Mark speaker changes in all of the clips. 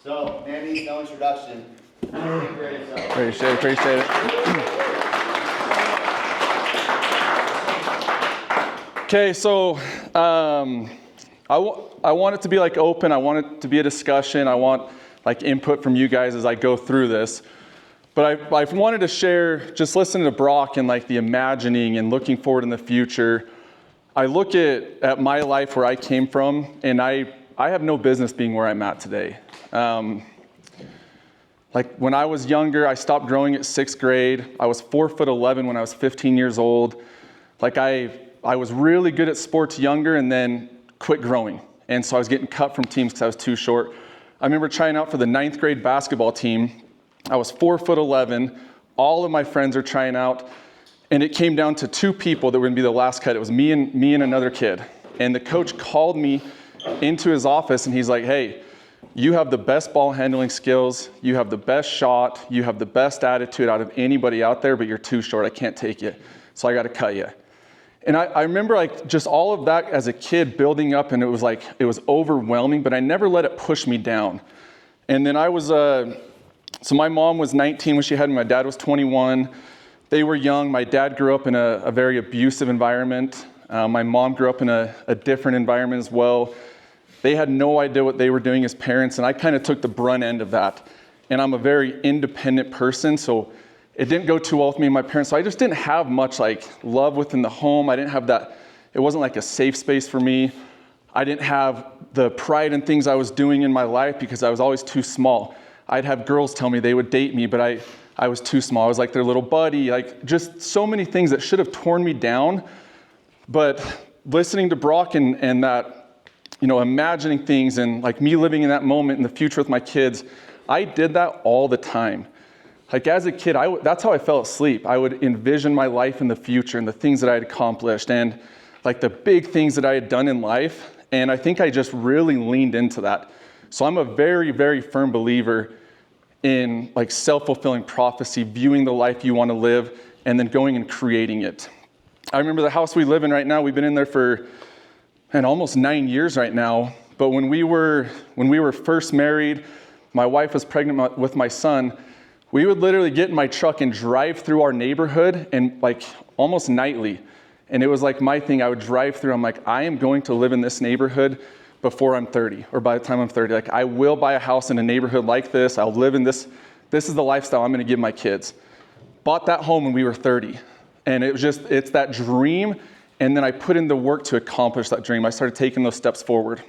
Speaker 1: So, man needs no introduction.
Speaker 2: Appreciate it. Okay, so I want it to be like open. I want it to be a discussion. I want like input from you guys as I go through this. But I wanted to share, just listening to Brock and like the imagining and looking forward in the future. I look at my life where I came from, and I have no business being where I'm at today. Like when I was younger, I stopped growing at 6th grade. I was 4'11" when I was 15 years old. Like I was really good at sports younger and then quit growing. And so I was getting cut from teams because I was too short. I remember trying out for the 9th grade basketball team. I was 4'11". All of my friends are trying out. And it came down to 2 people that were gonna be the last cut. It was me and another kid. And the coach called me into his office and he's like, hey, you have the best ball handling skills. You have the best shot. You have the best attitude out of anybody out there, but you're too short. I can't take you. So I got to cut you. And I remember like just all of that as a kid building up, and it was overwhelming, but I never let it push me down. And then I was, so my mom was 19 when she had me. My dad was 21. They were young. My dad grew up in a very abusive environment. My mom grew up in a different environment as well. They had no idea what they were doing as parents, and I kind of took the brunt end of that. And I'm a very independent person, so it didn't go too well with me and my parents. So I just didn't have much like love within the home. I didn't have that. It wasn't like a safe space for me. I didn't have the pride in things I was doing in my life because I was always too small. I'd have girls tell me they would date me, but I was too small. I was like their little buddy, like just so many things that should have torn me down. But listening to Brock and that, you know, imagining things and like me living in that moment in the future with my kids, I did that all the time. Like as a kid, that's how I fell asleep. I would envision my life in the future and the things that I had accomplished and like the big things that I had done in life. And I think I just really leaned into that. So I'm a very, very firm believer in like self-fulfilling prophecy, viewing the life you want to live and then going and creating it. I remember the house we live in right now, we've been in there for almost 9 years right now. But when we were first married, my wife was pregnant with my son. We would literally get in my truck and drive through our neighborhood and like almost nightly. And it was like my thing. I would drive through. I'm like, I am going to live in this neighborhood before I'm 30 or by the time I'm 30. Like I will buy a house in a neighborhood like this. I'll live in this. This is the lifestyle I'm going to give my kids. Bought that home when we were 30. And it's that dream. And then I put in the work to accomplish that dream. I started taking those steps forward.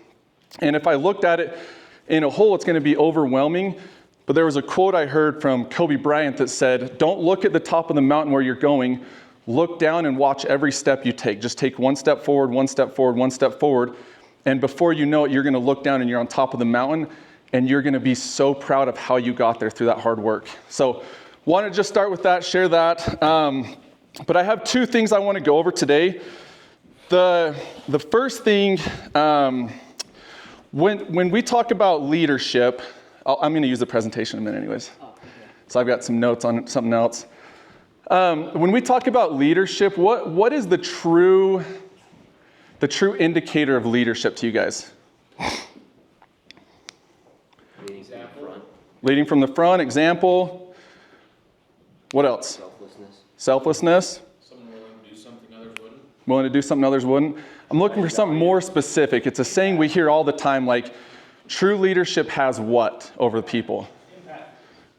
Speaker 2: And if I looked at it in a whole, it's going to be overwhelming. But there was a quote I heard from Kobe Bryant that said, don't look at the top of the mountain where you're going. Look down and watch every step you take. Just take one step forward, one step forward, one step forward. And before you know it, you're going to look down and you're on top of the mountain. And you're going to be so proud of how you got there through that hard work. So want to just start with that, share that. But I have 2 things I want to go over today. The first thing, when we talk about leadership, I'm going to use the presentation in a minute anyways. So I've got some notes on something else. When we talk about leadership, what is the true indicator of leadership to you guys? Leading from the front, example. What else? Selflessness.
Speaker 3: Someone willing to do something others wouldn't.
Speaker 2: Willing to do something others wouldn't. I'm looking for something more specific. It's a saying we hear all the time, like, true leadership has what over the people?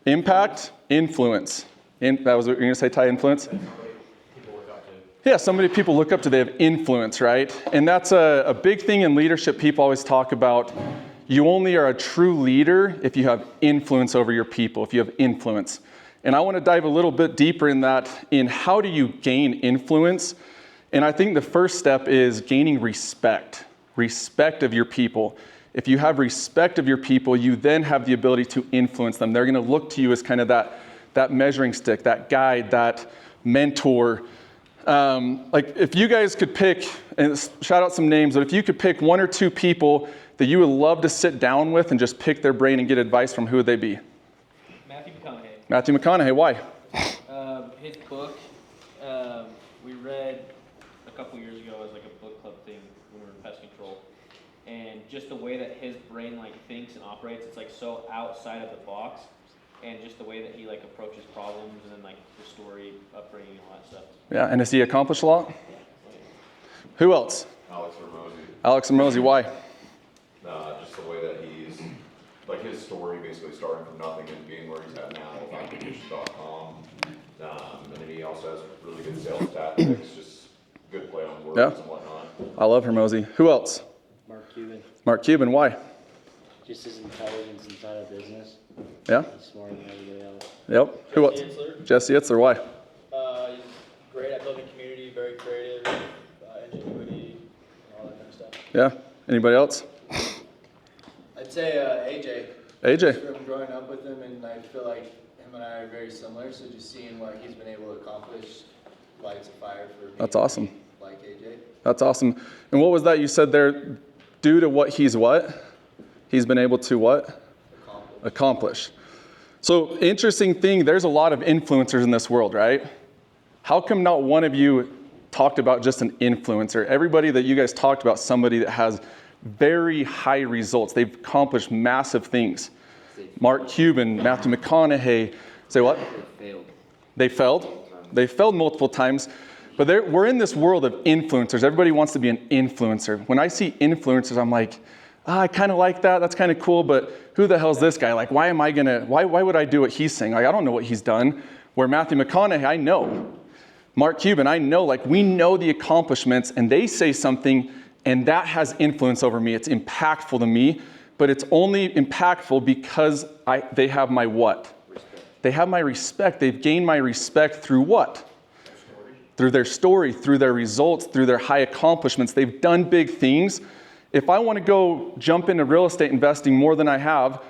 Speaker 2: Impact, influence. That was what you're going to say, Ty, influence?
Speaker 3: People look up
Speaker 2: Yeah, somebody people look up to, they have influence, right? And that's a big thing in leadership. People always talk about you only are a true leader if you have influence over your people, if you have influence. And I want to dive a little bit deeper in that, in how do you gain influence? And I think the first step is gaining respect of your people. If you have respect of your people, you then have the ability to influence them. They're going to look to you as kind of that measuring stick, that guide, that mentor. Like if you guys could pick, and shout out some names, but if you could pick 1 or 2 people that you would love to sit down with and just pick their brain and get advice from, who would they be? Matthew McConaughey, why?
Speaker 4: His book, we read a couple years ago as like a book club thing when we were in pest control. And just just the way that his brain like thinks and operates, it's like so outside of the box, and just the way that he like approaches problems, and then like the story, upbringing, and all that stuff.
Speaker 2: Yeah, and has he accomplished a lot? Who else?
Speaker 5: Alex Ramosi.
Speaker 2: Alex Ramosi, why?
Speaker 5: Just the way that he's, like his story basically starting from nothing and being where he's at now with applications.com. And then he also has really good sales tactics, just good play on words and whatnot.
Speaker 2: I love Ramosi. Who else?
Speaker 6: Mark Cuban.
Speaker 2: Mark Cuban, why?
Speaker 6: Just his intelligence inside of business.
Speaker 2: Yeah?
Speaker 6: He's smarter than everybody else.
Speaker 2: Yep. Who else?
Speaker 7: Itzler.
Speaker 2: Jesse Itzler, why?
Speaker 7: He's great at building community, very creative, ingenuity, and all that kind of stuff.
Speaker 2: Yeah? Anybody else?
Speaker 1: I'd say AJ.
Speaker 2: AJ.
Speaker 1: Just from growing up with him, and I feel like him and I are very similar, so just seeing what he's been able to accomplish lights a fire for me.
Speaker 2: That's awesome.
Speaker 1: Like AJ.
Speaker 2: That's awesome. And what was that you said there? Due to what he's what? He's been able to what? Accomplish. So interesting thing, there's a lot of influencers in this world, right? How come not one of you talked about just an influencer? Everybody that you guys talked about, somebody that has very high results. They've accomplished massive things. Mark Cuban, Matthew McConaughey. Say what? They failed. They failed multiple times. But we're in this world of influencers. Everybody wants to be an influencer. When I see influencers, I'm like, I kind of like that. That's kind of cool. But who the hell's this guy? Like, why would I do what he's saying? Like, I don't know what he's done. Where Matthew McConaughey, I know. Mark Cuban, I know. Like, we know the accomplishments, and they say something, and that has influence over me. It's impactful to me, but it's only impactful because they have my what? Respect. They have my respect. They've gained my respect through what? Through their story, through their results, through their high accomplishments. They've done big things. If I want to go jump into real estate investing more than I have,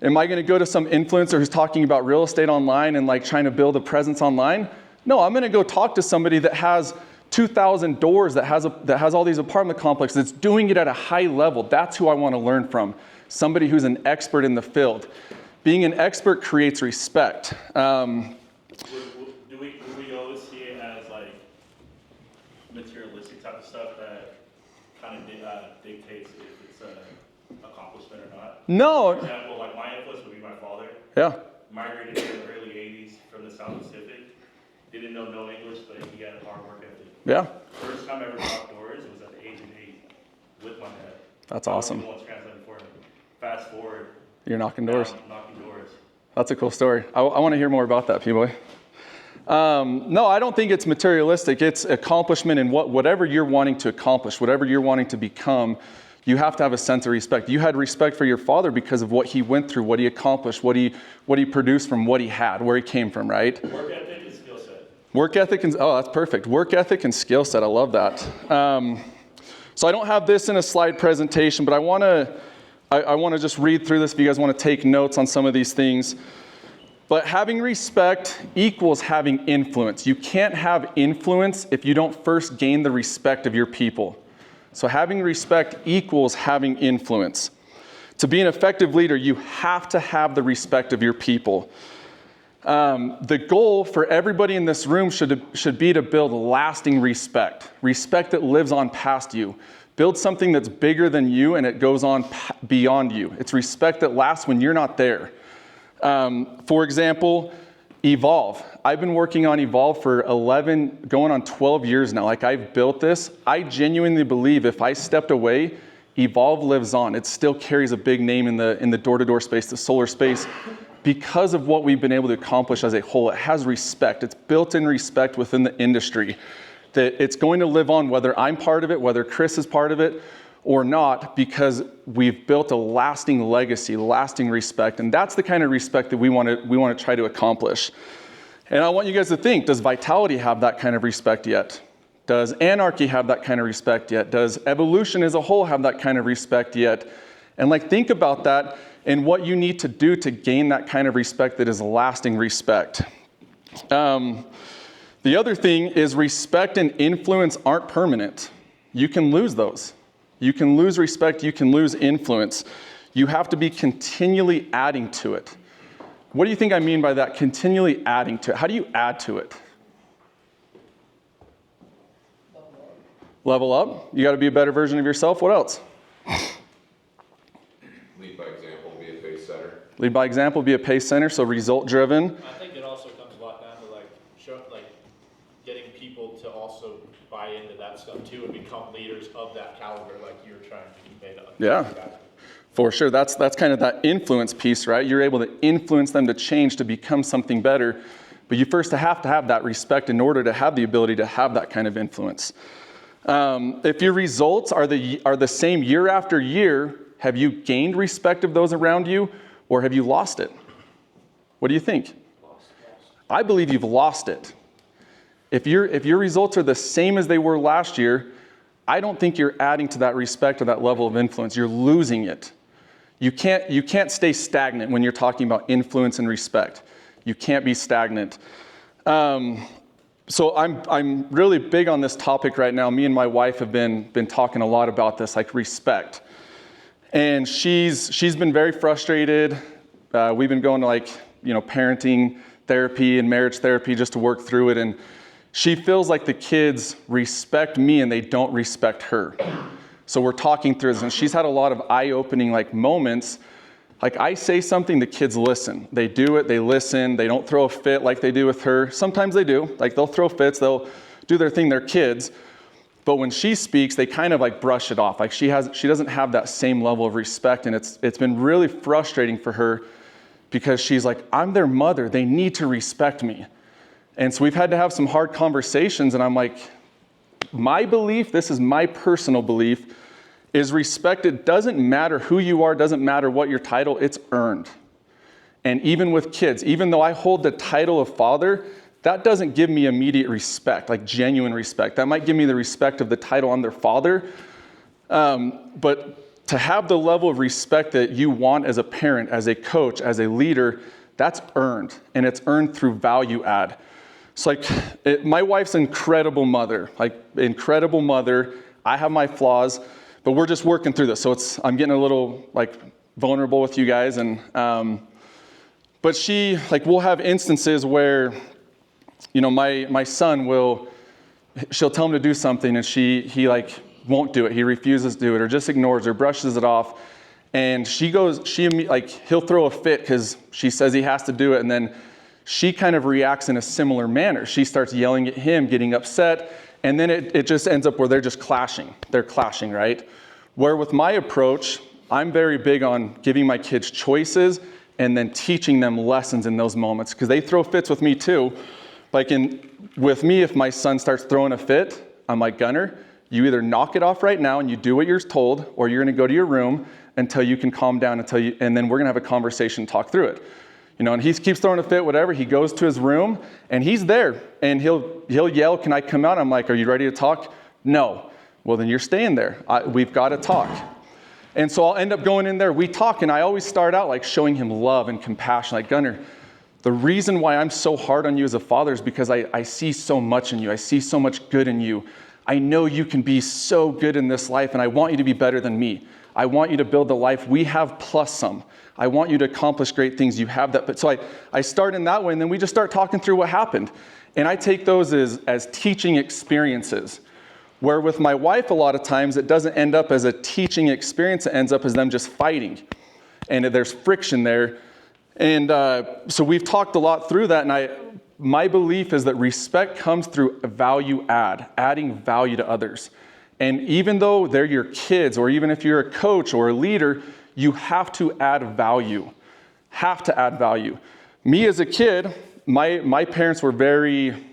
Speaker 2: am I going to go to some influencer who's talking about real estate online and like trying to build a presence online? No, I'm going to go talk to somebody that has 2,000 doors, that has all these apartment complexes, that's doing it at a high level. That's who I want to learn from. Somebody who's an expert in the field. Being an expert creates respect.
Speaker 8: Do we always see it as like materialistic type of stuff that kind of dictates if it's an accomplishment or not?
Speaker 2: No.
Speaker 8: For example, like my influence would be my father.
Speaker 2: Yeah.
Speaker 8: Migrated in the early 80s from the South Pacific. Didn't know no English, but he had a hard work ethic.
Speaker 2: Yeah.
Speaker 8: First time I ever knocked doors was at the age of 8 with my dad.
Speaker 2: That's awesome.
Speaker 8: I was the one translating for him. Fast forward.
Speaker 2: You're knocking doors.
Speaker 8: Now I'm knocking doors.
Speaker 2: That's a cool story. I want to hear more about that, P-Boy. No, I don't think it's materialistic. It's accomplishment in whatever you're wanting to accomplish, whatever you're wanting to become. You have to have a sense of respect. You had respect for your father because of what he went through, what he accomplished, what he produced from what he had, where he came from, right?
Speaker 8: Work ethic and skill set.
Speaker 2: Work ethic and, oh, that's perfect. Work ethic and skill set. I love that. So I don't have this in a slide presentation, but I want to just read through this if you guys want to take notes on some of these things. But having respect equals having influence. You can't have influence if you don't first gain the respect of your people. So having respect equals having influence. To be an effective leader, you have to have the respect of your people. The goal for everybody in this room should be to build lasting respect. Respect that lives on past you. Build something that's bigger than you and it goes on beyond you. It's respect that lasts when you're not there. For example, Evolve. I've been working on Evolve for 11, going on 12 years now. Like, I've built this. I genuinely believe if I stepped away, Evolve lives on. It still carries a big name in the door-to-door space, the solar space, because of what we've been able to accomplish as a whole. It has respect. It's built-in respect within the industry that it's going to live on whether I'm part of it, whether Chris is part of it, or not, because we've built a lasting legacy, lasting respect. And that's the kind of respect that we want to try to accomplish. And I want you guys to think, does Vitality have that kind of respect yet? Does Anarchy have that kind of respect yet? Does evolution as a whole have that kind of respect yet? And think about that and what you need to do to gain that kind of respect that is lasting respect. The other thing is respect and influence aren't permanent. You can lose those. You can lose respect, you can lose influence. You have to be continually adding to it. What do you think I mean by that? Continually adding to it. How do you add to it? Level up. You got to be a better version of yourself. What else? Lead by example, be a pace center, so result driven.
Speaker 3: I think it also comes a lot down to getting people to also buy into that stuff too and become leaders of that caliber like you're trying to convey to others.
Speaker 2: Yeah. For sure, that's kind of that influence piece, right? You're able to influence them to change, to become something better. But you first have to have that respect in order to have the ability to have that kind of influence. If your results are the same year after year, have you gained respect of those around you, or have you lost it? What do you think? I believe you've lost it. If your results are the same as they were last year, I don't think you're adding to that respect or that level of influence. You're losing it. You can't stay stagnant when you're talking about influence and respect. You can't be stagnant. So I'm really big on this topic right now. Me and my wife have been talking a lot about this, like respect. And she's been very frustrated. We've been going to parenting therapy and marriage therapy just to work through it. And she feels like the kids respect me and they don't respect her. So we're talking through this, and she's had a lot of eye-opening moments. Like I say something, the kids listen. They do it, they listen, they don't throw a fit like they do with her. Sometimes they do, they'll throw fits, they'll do their thing, they're kids. But when she speaks, they kind of brush it off. She doesn't have that same level of respect, and it's been really frustrating for her because she's like, I'm their mother, they need to respect me. And so we've had to have some hard conversations, and I'm like, my belief, this is my personal belief, is respect. It doesn't matter who you are, doesn't matter what your title, it's earned. And even with kids, even though I hold the title of father, that doesn't give me immediate respect, like genuine respect. That might give me the respect of the title I'm their father. But to have the level of respect that you want as a parent, as a coach, as a leader, that's earned. And it's earned through value add. It's my wife's an incredible mother, incredible mother. I have my flaws, but we're just working through this. So I'm getting a little vulnerable with you guys. And, but we'll have instances where, my son she'll tell him to do something and he won't do it. He refuses to do it or just ignores or brushes it off. And he'll throw a fit because she says he has to do it. And then she kind of reacts in a similar manner. She starts yelling at him, getting upset, and then it just ends up where they're just clashing. They're clashing, right? Where with my approach, I'm very big on giving my kids choices and then teaching them lessons in those moments because they throw fits with me too. With me, if my son starts throwing a fit, I'm like, Gunner, you either knock it off right now and you do what you're told, or you're going to go to your room until you can calm down, and then we're going to have a conversation, talk through it. And he keeps throwing a fit, whatever. He goes to his room, and he's there, and he'll yell, can I come out? I'm like, are you ready to talk? No. Well, then you're staying there. We've got to talk. And so I'll end up going in there. We talk, and I always start out showing him love and compassion. Like, Gunner, the reason why I'm so hard on you as a father is because I see so much in you. I see so much good in you. I know you can be so good in this life, and I want you to be better than me. I want you to build the life we have plus some. I want you to accomplish great things. You have that. But so I start in that way, and then we just start talking through what happened. And I take those as teaching experiences. Where with my wife, a lot of times, it doesn't end up as a teaching experience. It ends up as them just fighting. And there's friction there. And so we've talked a lot through that. And my belief is that respect comes through value add, adding value to others. And even though they're your kids, or even if you're a coach or a leader, you have to add value. Have to add value. Me as a kid, my parents were very,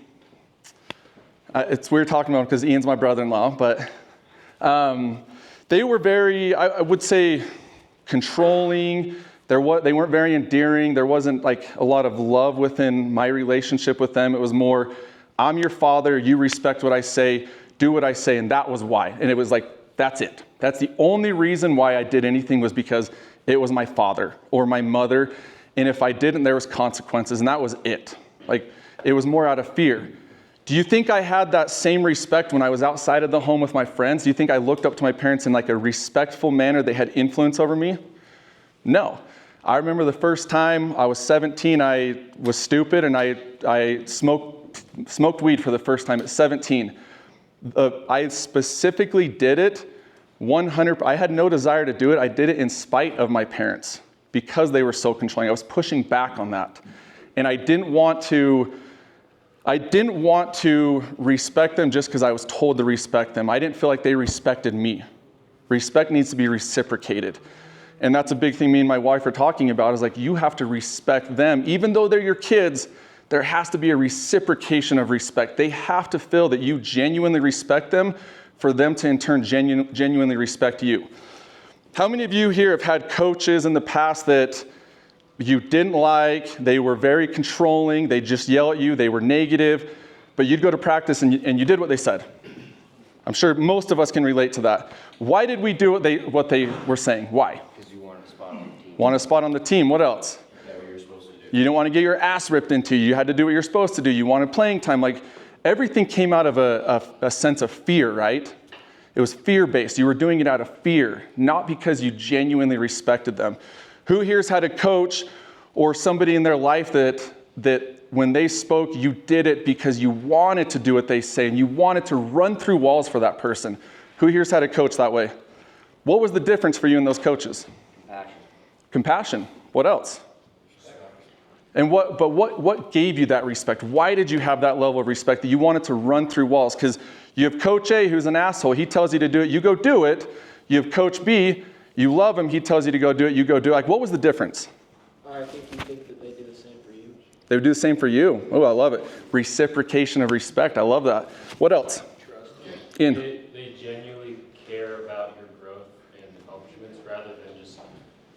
Speaker 2: it's weird talking about them because Ian's my brother-in-law, but they were very, I would say, controlling. They weren't very endearing. There wasn't a lot of love within my relationship with them. It was more, I'm your father, you respect what I say, do what I say, and that was why. And it was that's it. That's the only reason why I did anything was because it was my father or my mother. And if I didn't, there was consequences, and that was it. It was more out of fear. Do you think I had that same respect when I was outside of the home with my friends? Do you think I looked up to my parents in a respectful manner? They had influence over me? No. I remember the first time I was 17, I was stupid, and I smoked weed for the first time at 17. I specifically did it 100%. I had no desire to do it. I did it in spite of my parents. because they were so controlling. I was pushing back on that. And I didn't want to respect them just because I was told to respect them. I didn't feel like they respected me. Respect needs to be reciprocated. And that's a big thing me and my wife are talking about, is like, you have to respect them. Even though they're your kids, there has to be a reciprocation of respect. They have to feel that you genuinely respect them for them to in turn genuinely respect you. How many of you here have had coaches in the past that you didn't like? They were very controlling. They just yell at you. They were negative. But you'd go to practice and you did what they said. I'm sure most of us can relate to that. Why did we do what they were saying? Why?
Speaker 9: Because you wanted a spot on the team.
Speaker 2: Want a spot on the team. What else?
Speaker 9: Is that what you're supposed to do?
Speaker 2: You didn't want to get your ass ripped into. You had to do what you're supposed to do. You wanted playing time. Like, everything came out of a sense of fear, right? It was fear-based. You were doing it out of fear, not because you genuinely respected them. Who here's had a coach or somebody in their life that when they spoke, you did it because you wanted to do what they say and you wanted to run through walls for that person? Who here's had a coach that way? What was the difference for you in those coaches? Compassion. What else? And what gave you that respect? Why did you have that level of respect that you wanted to run through walls? Because you have Coach A, who's an asshole. He tells you to do it. You go do it. You have Coach B. You love him. He tells you to go do it. You go do it. Like, what was the difference?
Speaker 7: I think you think that they do the same for you.
Speaker 2: They would do the same for you. Oh, I love it. Reciprocation of respect. I love that. What else? Ian.
Speaker 10: They genuinely care about your growth and accomplishments rather than just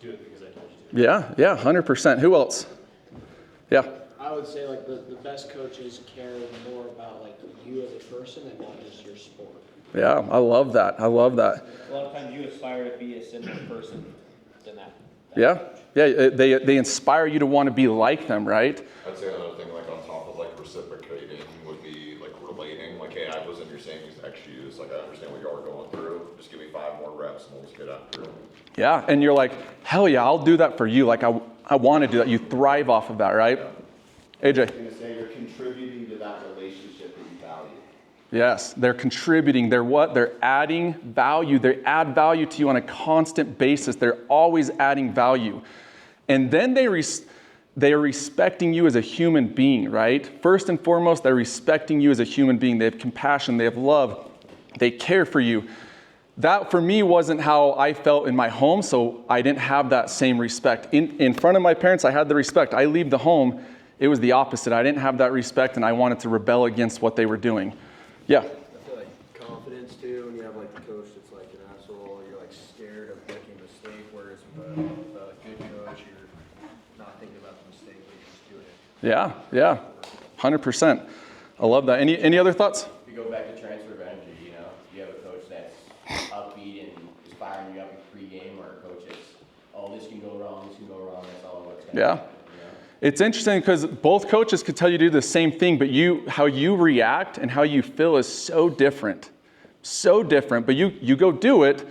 Speaker 10: do it because I told you to.
Speaker 2: Yeah, 100%. Who else? Yeah.
Speaker 7: I would say like the best coaches care more about like you as a person and not just your sport.
Speaker 2: Yeah, I love that. I love that.
Speaker 4: A lot of times you aspire to be a similar person than that.
Speaker 2: Yeah, they inspire you to want to be like them, right?
Speaker 5: I'd say another thing, like on top of like reciprocating, would be like relating. Like, hey, I was in your same exact shoes. Like, I understand what y'all are going through. Just give me 5 more reps and we'll just get after it.
Speaker 2: Yeah, and you're like, hell yeah, I'll do that for you. Like, I want to do that. You thrive off of that, right?
Speaker 5: Yeah.
Speaker 2: AJ.
Speaker 11: I was going to say, you're contributing to that relationship that you value.
Speaker 2: Yes, they're contributing. They're what? They're adding value. They add value to you on a constant basis. They're always adding value. And then they are respecting you as a human being, right? First and foremost, they're respecting you as a human being. They have compassion. They have love. They care for you. That, for me, wasn't how I felt in my home, so I didn't have that same respect. In front of my parents, I had the respect. I leave the home, it was the opposite. I didn't have that respect, and I wanted to rebel against what they were doing. Yeah?
Speaker 1: I feel like confidence too, when you have like the coach that's like an asshole, you're like scared of making a mistake, whereas with a good coach, you're not thinking about the mistake, but you're just doing it.
Speaker 2: Yeah, 100%. I love that. Any other thoughts?
Speaker 9: If you go back to transfer of energy, you know, you have a coach that's upbeat and is firing you up in pregame, or a coach that's, oh, this can go wrong, that's all what's going to happen.
Speaker 2: It's interesting because both coaches could tell you to do the same thing, but how you react and how you feel is so different. So different, but you go do it,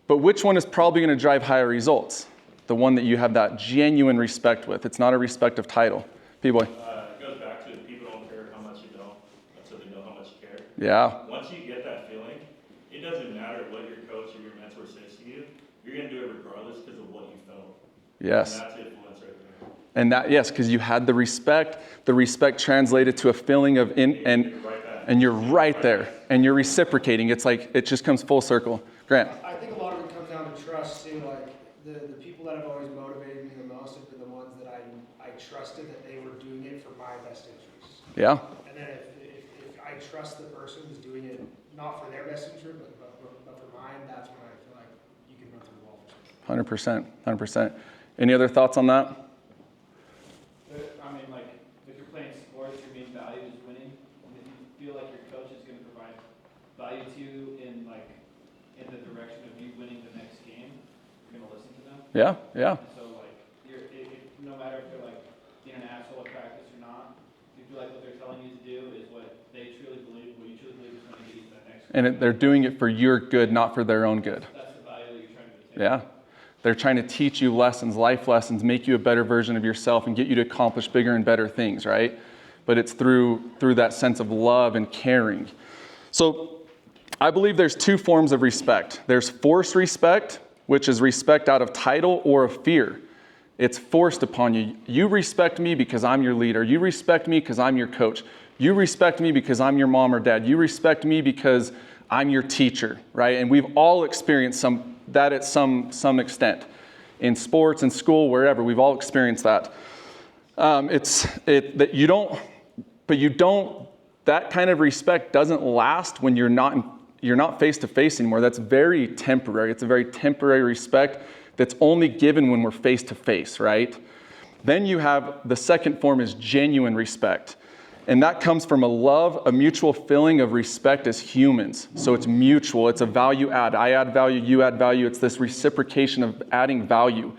Speaker 2: but which one is probably going to drive higher results? The one that you have that genuine respect with. It's not a respect of title. P-Boy.
Speaker 8: It goes back to people don't care how much you know until they know how much you care.
Speaker 2: Yeah.
Speaker 8: Once you get that feeling, it doesn't matter what your coach or your mentor says to you. You're going to do it regardless because of what you felt.
Speaker 2: Yes.
Speaker 8: And that's influence right there.
Speaker 2: And that, yes, because you had the respect translated to a feeling of and you're right there, and you're reciprocating. It's like, it just comes full circle. Grant.
Speaker 12: I think a lot of it comes down to trust too. Like the people that have always motivated me the most have been the ones that I trusted that they were doing it for my best interests.
Speaker 2: Yeah.
Speaker 12: And then if I trust the person who's doing it not for their best interest, but for mine, that's when I feel like you can run through the wall for something.
Speaker 2: 100%. Any other thoughts on that?
Speaker 13: I mean, like, if you're playing sports, your main value is winning. And if you feel like your coach is going to provide value to you in the direction of you winning the next game, you're going to listen to them.
Speaker 2: Yeah.
Speaker 13: So, like, no matter if they're, like, being an asshole at practice or not, if you feel like what they're telling you to do is what they truly believe, what you truly believe is going to get you to that next game.
Speaker 2: And they're doing it for your good, not for their own good.
Speaker 13: That's the value that you're trying to attain.
Speaker 2: Yeah. They're trying to teach you lessons, life lessons, make you a better version of yourself and get you to accomplish bigger and better things, right? But it's through that sense of love and caring. So I believe there's 2 forms of respect. There's forced respect, which is respect out of title or of fear. It's forced upon you. You respect me because I'm your leader. You respect me because I'm your coach. You respect me because I'm your mom or dad. You respect me because I'm your teacher, right? And we've all experienced that at some extent. In sports, in school, wherever, we've all experienced that. That kind of respect doesn't last when you're not face to face anymore. That's very temporary. It's a very temporary respect that's only given when we're face to face, right? Then you have the second form is genuine respect. And that comes from a mutual feeling of respect as humans. So it's mutual, it's a value add. I add value, you add value. It's this reciprocation of adding value.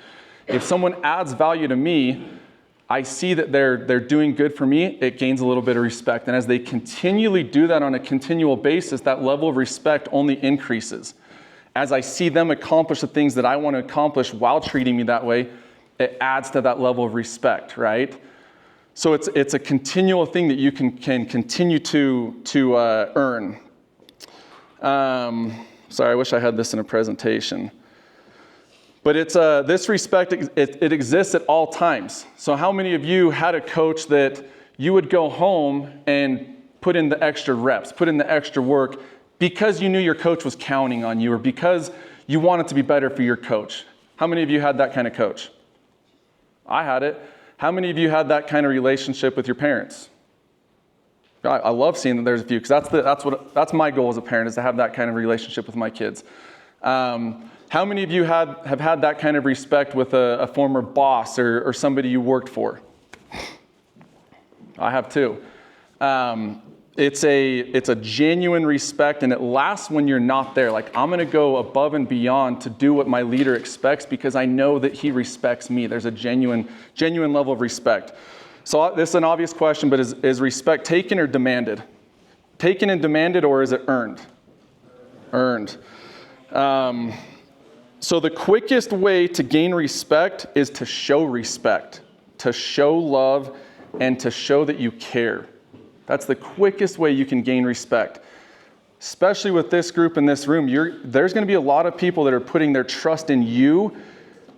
Speaker 2: If someone adds value to me, I see that they're doing good for me, it gains a little bit of respect. And as they continually do that on a continual basis, that level of respect only increases. As I see them accomplish the things that I want to accomplish while treating me that way, it adds to that level of respect, right? So it's a continual thing that you can continue to earn. Sorry, I wish I had this in a presentation. But it's this respect, it exists at all times. So how many of you had a coach that you would go home and put in the extra reps, put in the extra work because you knew your coach was counting on you or because you wanted to be better for your coach? How many of you had that kind of coach? I had it. How many of you had that kind of relationship with your parents? I love seeing that there's a few, because that's my goal as a parent, is to have that kind of relationship with my kids. How many of you have had that kind of respect with a former boss or somebody you worked for? I have too. It's a genuine respect, and it lasts when you're not there. Like, I'm going to go above and beyond to do what my leader expects because I know that he respects me. There's a genuine level of respect. So this is an obvious question, but is respect taken or demanded? Taken and demanded, or is it earned? Earned. So the quickest way to gain respect is to show respect, to show love, and to show that you care. That's the quickest way you can gain respect. Especially with this group in this room, there's going to be a lot of people that are putting their trust in you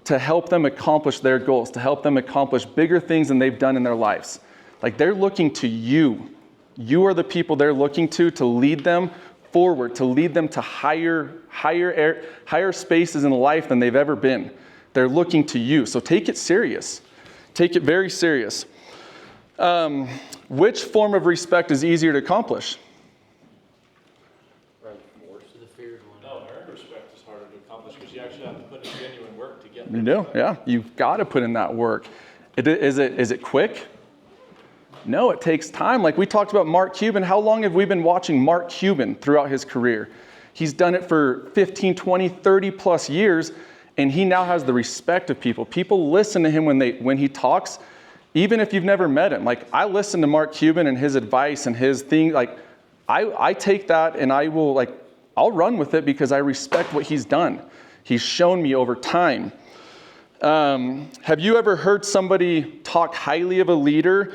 Speaker 2: to help them accomplish their goals, to help them accomplish bigger things than they've done in their lives. Like, they're looking to you. You are the people they're looking to lead them forward, to lead them to higher spaces in life than they've ever been. They're looking to you. So take it serious. Take it very serious. Which form of respect is easier to accomplish?
Speaker 3: No, earned respect is harder to accomplish because you actually have to put in genuine work to get there.
Speaker 2: You do, yeah. You've got to put in that work. Is it quick? No, it takes time. Like we talked about Mark Cuban. How long have we been watching Mark Cuban throughout his career? He's done it for 15, 20, 30 plus years, and he now has the respect of people. People listen to him when he talks, even if you've never met him. Like, I listen to Mark Cuban and his advice and his thing. Like, I take that and I'll run with it because I respect what he's done. He's shown me over time. Have you ever heard somebody talk highly of a leader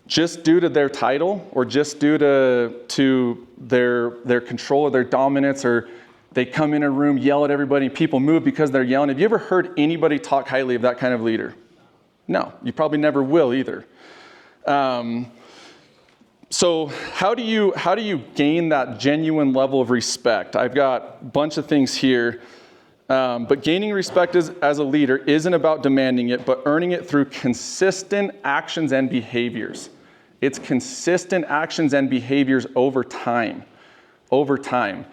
Speaker 2: just due to their title, or just due to their control or their dominance, or they come in a room, yell at everybody, people move because they're yelling? Have you ever heard anybody talk highly of that kind of leader? No, you probably never will either. So how do you gain that genuine level of respect? I've got a bunch of things here. But gaining respect as a leader isn't about demanding it, but earning it through consistent actions and behaviors. It's consistent actions and behaviors over time. Over time.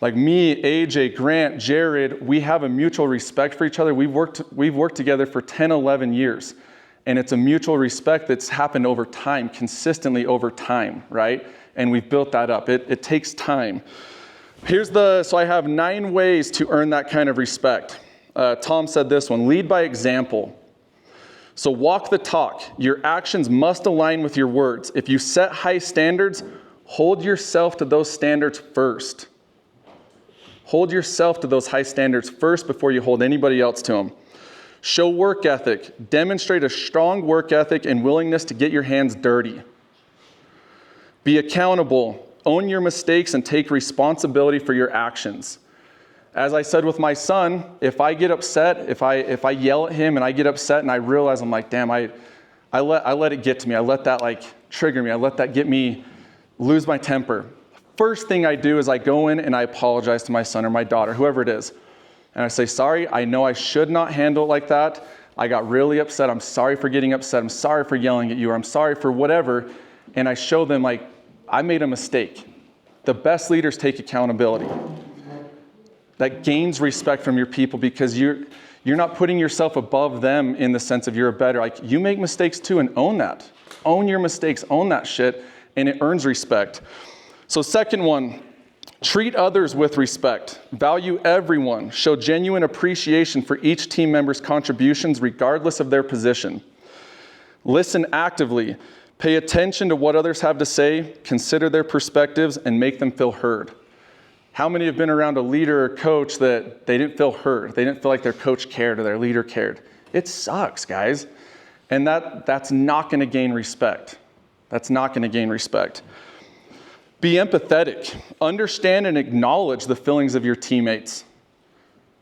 Speaker 2: Like me, AJ, Grant, Jared, we have a mutual respect for each other. We've worked together for 10, 11 years. And it's a mutual respect that's happened over time, consistently over time, right? And we've built that up. It takes time. So I have 9 ways to earn that kind of respect. Tom said this one: lead by example. So walk the talk. Your actions must align with your words. If you set high standards, hold yourself to those standards first. Hold yourself to those high standards first before you hold anybody else to them. Show work ethic. Demonstrate a strong work ethic and willingness to get your hands dirty. Be accountable. Own your mistakes and take responsibility for your actions. as I said with my son, if I get upset, if I yell at him and I get upset and I realize, I'm like, damn, I let it get to me. I let that like trigger me. I let that get me lose my temper. First thing I do is I go in and I apologize to my son or my daughter, whoever it is. And I say, sorry, I know I should not handle it like that. I got really upset. I'm sorry for getting upset. I'm sorry for yelling at you, or I'm sorry for whatever. And I show them like, I made a mistake. The best leaders take accountability. That gains respect from your people because you're not putting yourself above them in the sense of you're better. Like, you make mistakes too, and own that. Own your mistakes, own that shit, and it earns respect. So second one, treat others with respect. Value everyone. Show genuine appreciation for each team member's contributions regardless of their position. Listen actively. Pay attention to what others have to say, consider their perspectives, and make them feel heard. How many have been around a leader or coach that they didn't feel heard? They didn't feel like their coach cared or their leader cared. It sucks, guys. And that's not going to gain respect. That's not going to gain respect. Be empathetic. Understand and acknowledge the feelings of your teammates.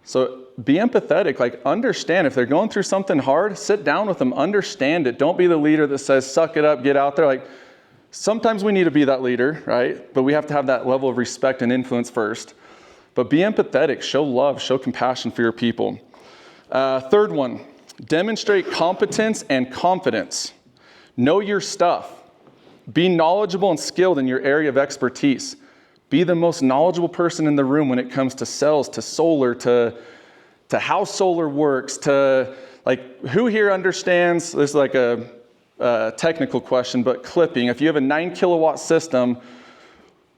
Speaker 2: So be empathetic. Like, understand if they're going through something hard, sit down with them, understand it. Don't be the leader that says, suck it up, get out there. Like, sometimes we need to be that leader, right? But we have to have that level of respect and influence first. But be empathetic, show love, show compassion for your people. Third one, demonstrate competence and confidence. Know your stuff. Be knowledgeable and skilled in your area of expertise. Be the most knowledgeable person in the room when it comes to cells, to solar, to how solar works, to like, who here understands, this is like a technical question, but clipping. If you have a 9 kilowatt system,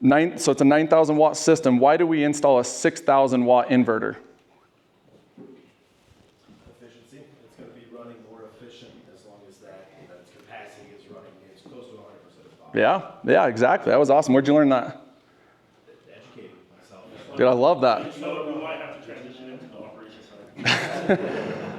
Speaker 2: so it's a 9,000 watt system, why do we install a 6,000 watt inverter?
Speaker 1: Efficiency. It's going to be running more efficient as long as that capacity is running as close to 100% as possible.
Speaker 2: Yeah, exactly. That was awesome. Where'd you learn that?
Speaker 1: Educating myself.
Speaker 2: Dude, I love that.
Speaker 8: So we might have to transition into the operations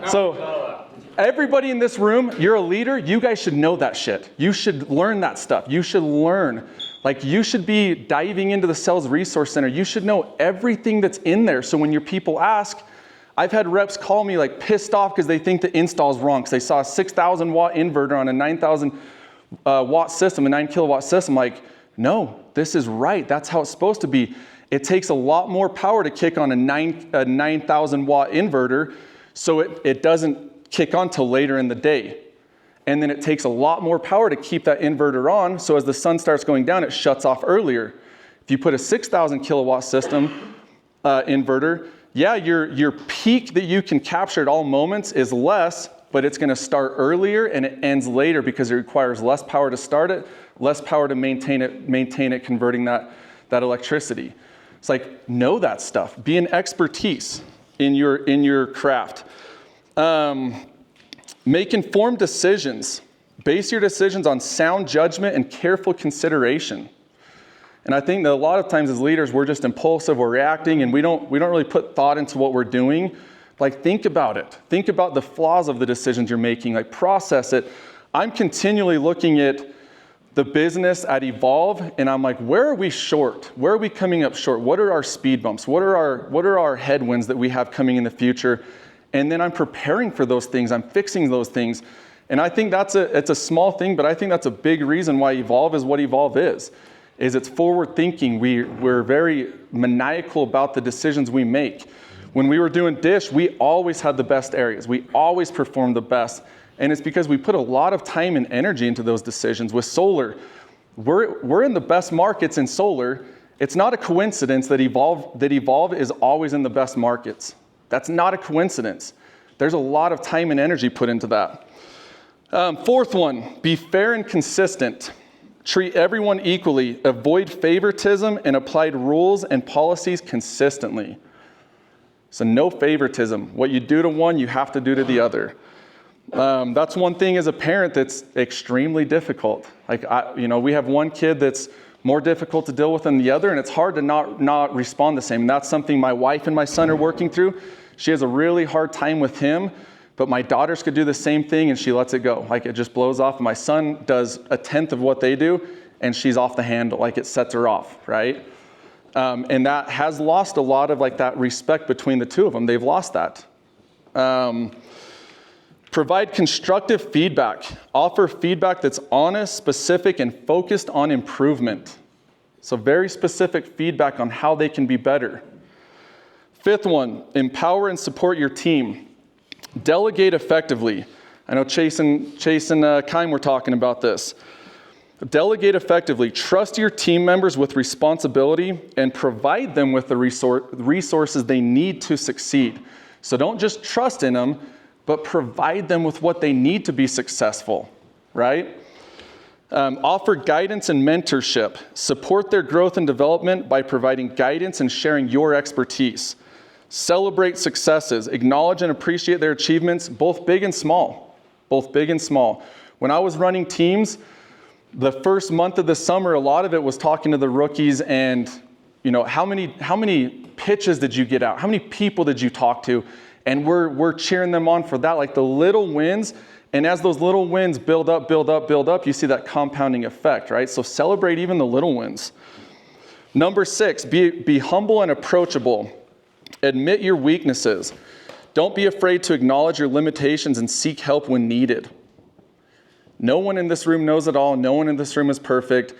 Speaker 8: side.
Speaker 2: So everybody in this room, you're a leader. You guys should know that shit. You should learn that stuff. You should learn. Like, you should be diving into the sales resource center. You should know everything that's in there. So when your people ask, I've had reps call me like pissed off because they think the install is wrong because they saw a 6,000 watt inverter on a 9,000 watt system, a 9 kilowatt system. Like, no, this is right. That's how it's supposed to be. It takes a lot more power to kick on a 9,000 watt inverter, so it doesn't kick on till later in the day. And then it takes a lot more power to keep that inverter on, so as the sun starts going down, it shuts off earlier. If you put a 6,000 kilowatt system inverter, yeah, your peak that you can capture at all moments is less, but it's going to start earlier and it ends later because it requires less power to start it, less power to maintain it, converting that electricity. It's like, know that stuff. Be an expertise in your craft. Make informed decisions. Base your decisions on sound judgment and careful consideration. And I think that a lot of times as leaders, we're just impulsive, we're reacting, and we don't really put thought into what we're doing. Like, think about it. Think about the flaws of the decisions you're making. Like, process it. I'm continually looking at the business at Evolve, and I'm like, where are we short? Where are we coming up short? What are our speed bumps? What are our headwinds that we have coming in the future? And then I'm preparing for those things. I'm fixing those things. And I think it's a small thing, but I think that's a big reason why Evolve is what Evolve is it's forward thinking. We're very maniacal about the decisions we make. When we were doing Dish, we always had the best areas. We always performed the best. And it's because we put a lot of time and energy into those decisions. With solar, we're in the best markets in solar. It's not a coincidence that Evolve is always in the best markets. That's not a coincidence. There's a lot of time and energy put into that. Fourth one, be fair and consistent. Treat everyone equally. Avoid favoritism and apply rules and policies consistently. So no favoritism. What you do to one, you have to do to the other. That's one thing as a parent that's extremely difficult. Like, we have one kid that's more difficult to deal with than the other, and it's hard to not respond the same. And that's something my wife and my son are working through. She has a really hard time with him, but my daughters could do the same thing, and she lets it go. Like, it just blows off. My son does 1/10 of what they do, and she's off the handle. Like, it sets her off, right? And that has lost a lot of like that respect between the two of them. They've lost that. Provide constructive feedback. Offer feedback that's honest, specific, and focused on improvement. So very specific feedback on how they can be better. Fifth one, empower and support your team. Delegate effectively. I know Chase and Keim were talking about this. Delegate effectively. Trust your team members with responsibility and provide them with the resources they need to succeed. So don't just trust in them, but provide them with what they need to be successful, right? Offer guidance and mentorship. Support their growth and development by providing guidance and sharing your expertise. Celebrate successes. Acknowledge and appreciate their achievements, both big and small. Both big and small. When I was running teams, the first month of the summer, a lot of it was talking to the rookies and, you know, how many pitches did you get out? How many people did you talk to? And we're cheering them on for that, like the little wins. And as those little wins build up, you see that compounding effect, right? So celebrate even the little wins. Number 6, be humble and approachable. Admit your weaknesses. Don't be afraid to acknowledge your limitations and seek help when needed. No one in this room knows it all. No one in this room is perfect.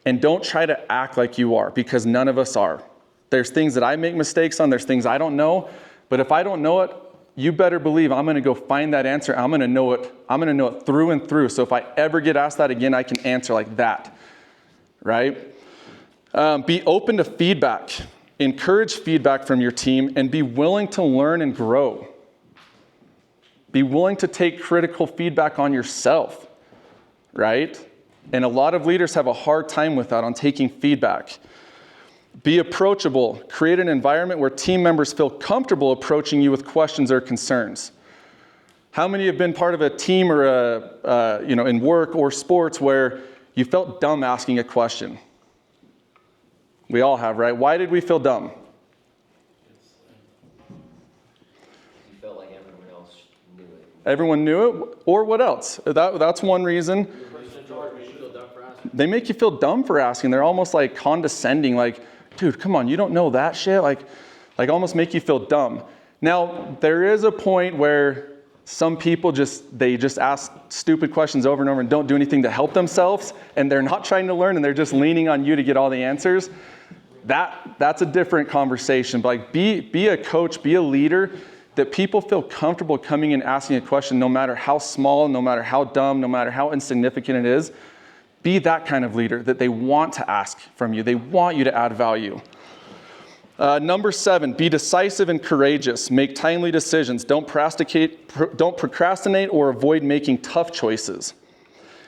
Speaker 2: And don't try to act like you are, because none of us are. There's things that I make mistakes on. There's things I don't know. But if I don't know it, you better believe I'm going to go find that answer. I'm going to know it. I'm going to know it through and through. So if I ever get asked that again, I can answer like that, right? Be open to feedback. Encourage feedback from your team and be willing to learn and grow. Be willing to take critical feedback on yourself, right? And a lot of leaders have a hard time with that, on taking feedback. Be approachable. Create an environment where team members feel comfortable approaching you with questions or concerns. How many have been part of a team or in work or sports where you felt dumb asking a question? We all have, right? Why did we feel dumb?
Speaker 1: You felt like everyone else knew it.
Speaker 2: Everyone knew it? Or what else? That's one reason. They make you feel dumb for asking. They're almost like condescending, like, dude, come on, you don't know that shit? Like almost make you feel dumb. Now, there is a point where some people just ask stupid questions over and over and don't do anything to help themselves, and they're not trying to learn, and they're just leaning on you to get all the answers. That's a different conversation. But like, be a coach, be a leader that people feel comfortable coming and asking a question, no matter how small, no matter how dumb, no matter how insignificant it is. Be that kind of leader that they want to ask from you. They want you to add value. Number 7, be decisive and courageous. Make timely decisions. Don't procrastinate or avoid making tough choices.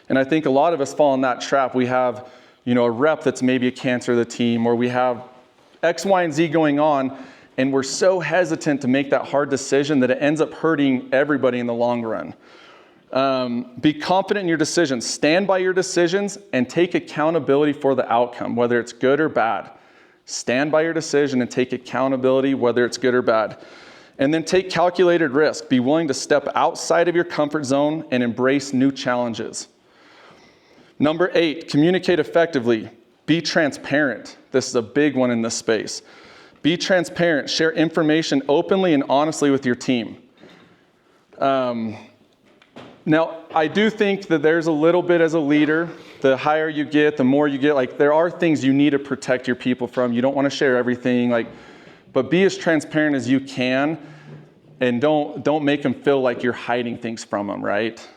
Speaker 2: And I think a lot of us fall in that trap. We have, a rep that's maybe a cancer of the team, or we have X, Y, and Z going on, and we're so hesitant to make that hard decision that it ends up hurting everybody in the long run. Be confident in your decisions. Stand by your decisions and take accountability for the outcome, whether it's good or bad. Stand by your decision and take accountability, whether it's good or bad. And then take calculated risk. Be willing to step outside of your comfort zone and embrace new challenges. Number 8, communicate effectively. Be transparent. This is a big one in this space. Be transparent. Share information openly and honestly with your team. Now, I do think that there's a little bit as a leader, the higher you get, the more you get, like there are things you need to protect your people from. You don't want to share everything, but be as transparent as you can, and don't make them feel like you're hiding things from them, right?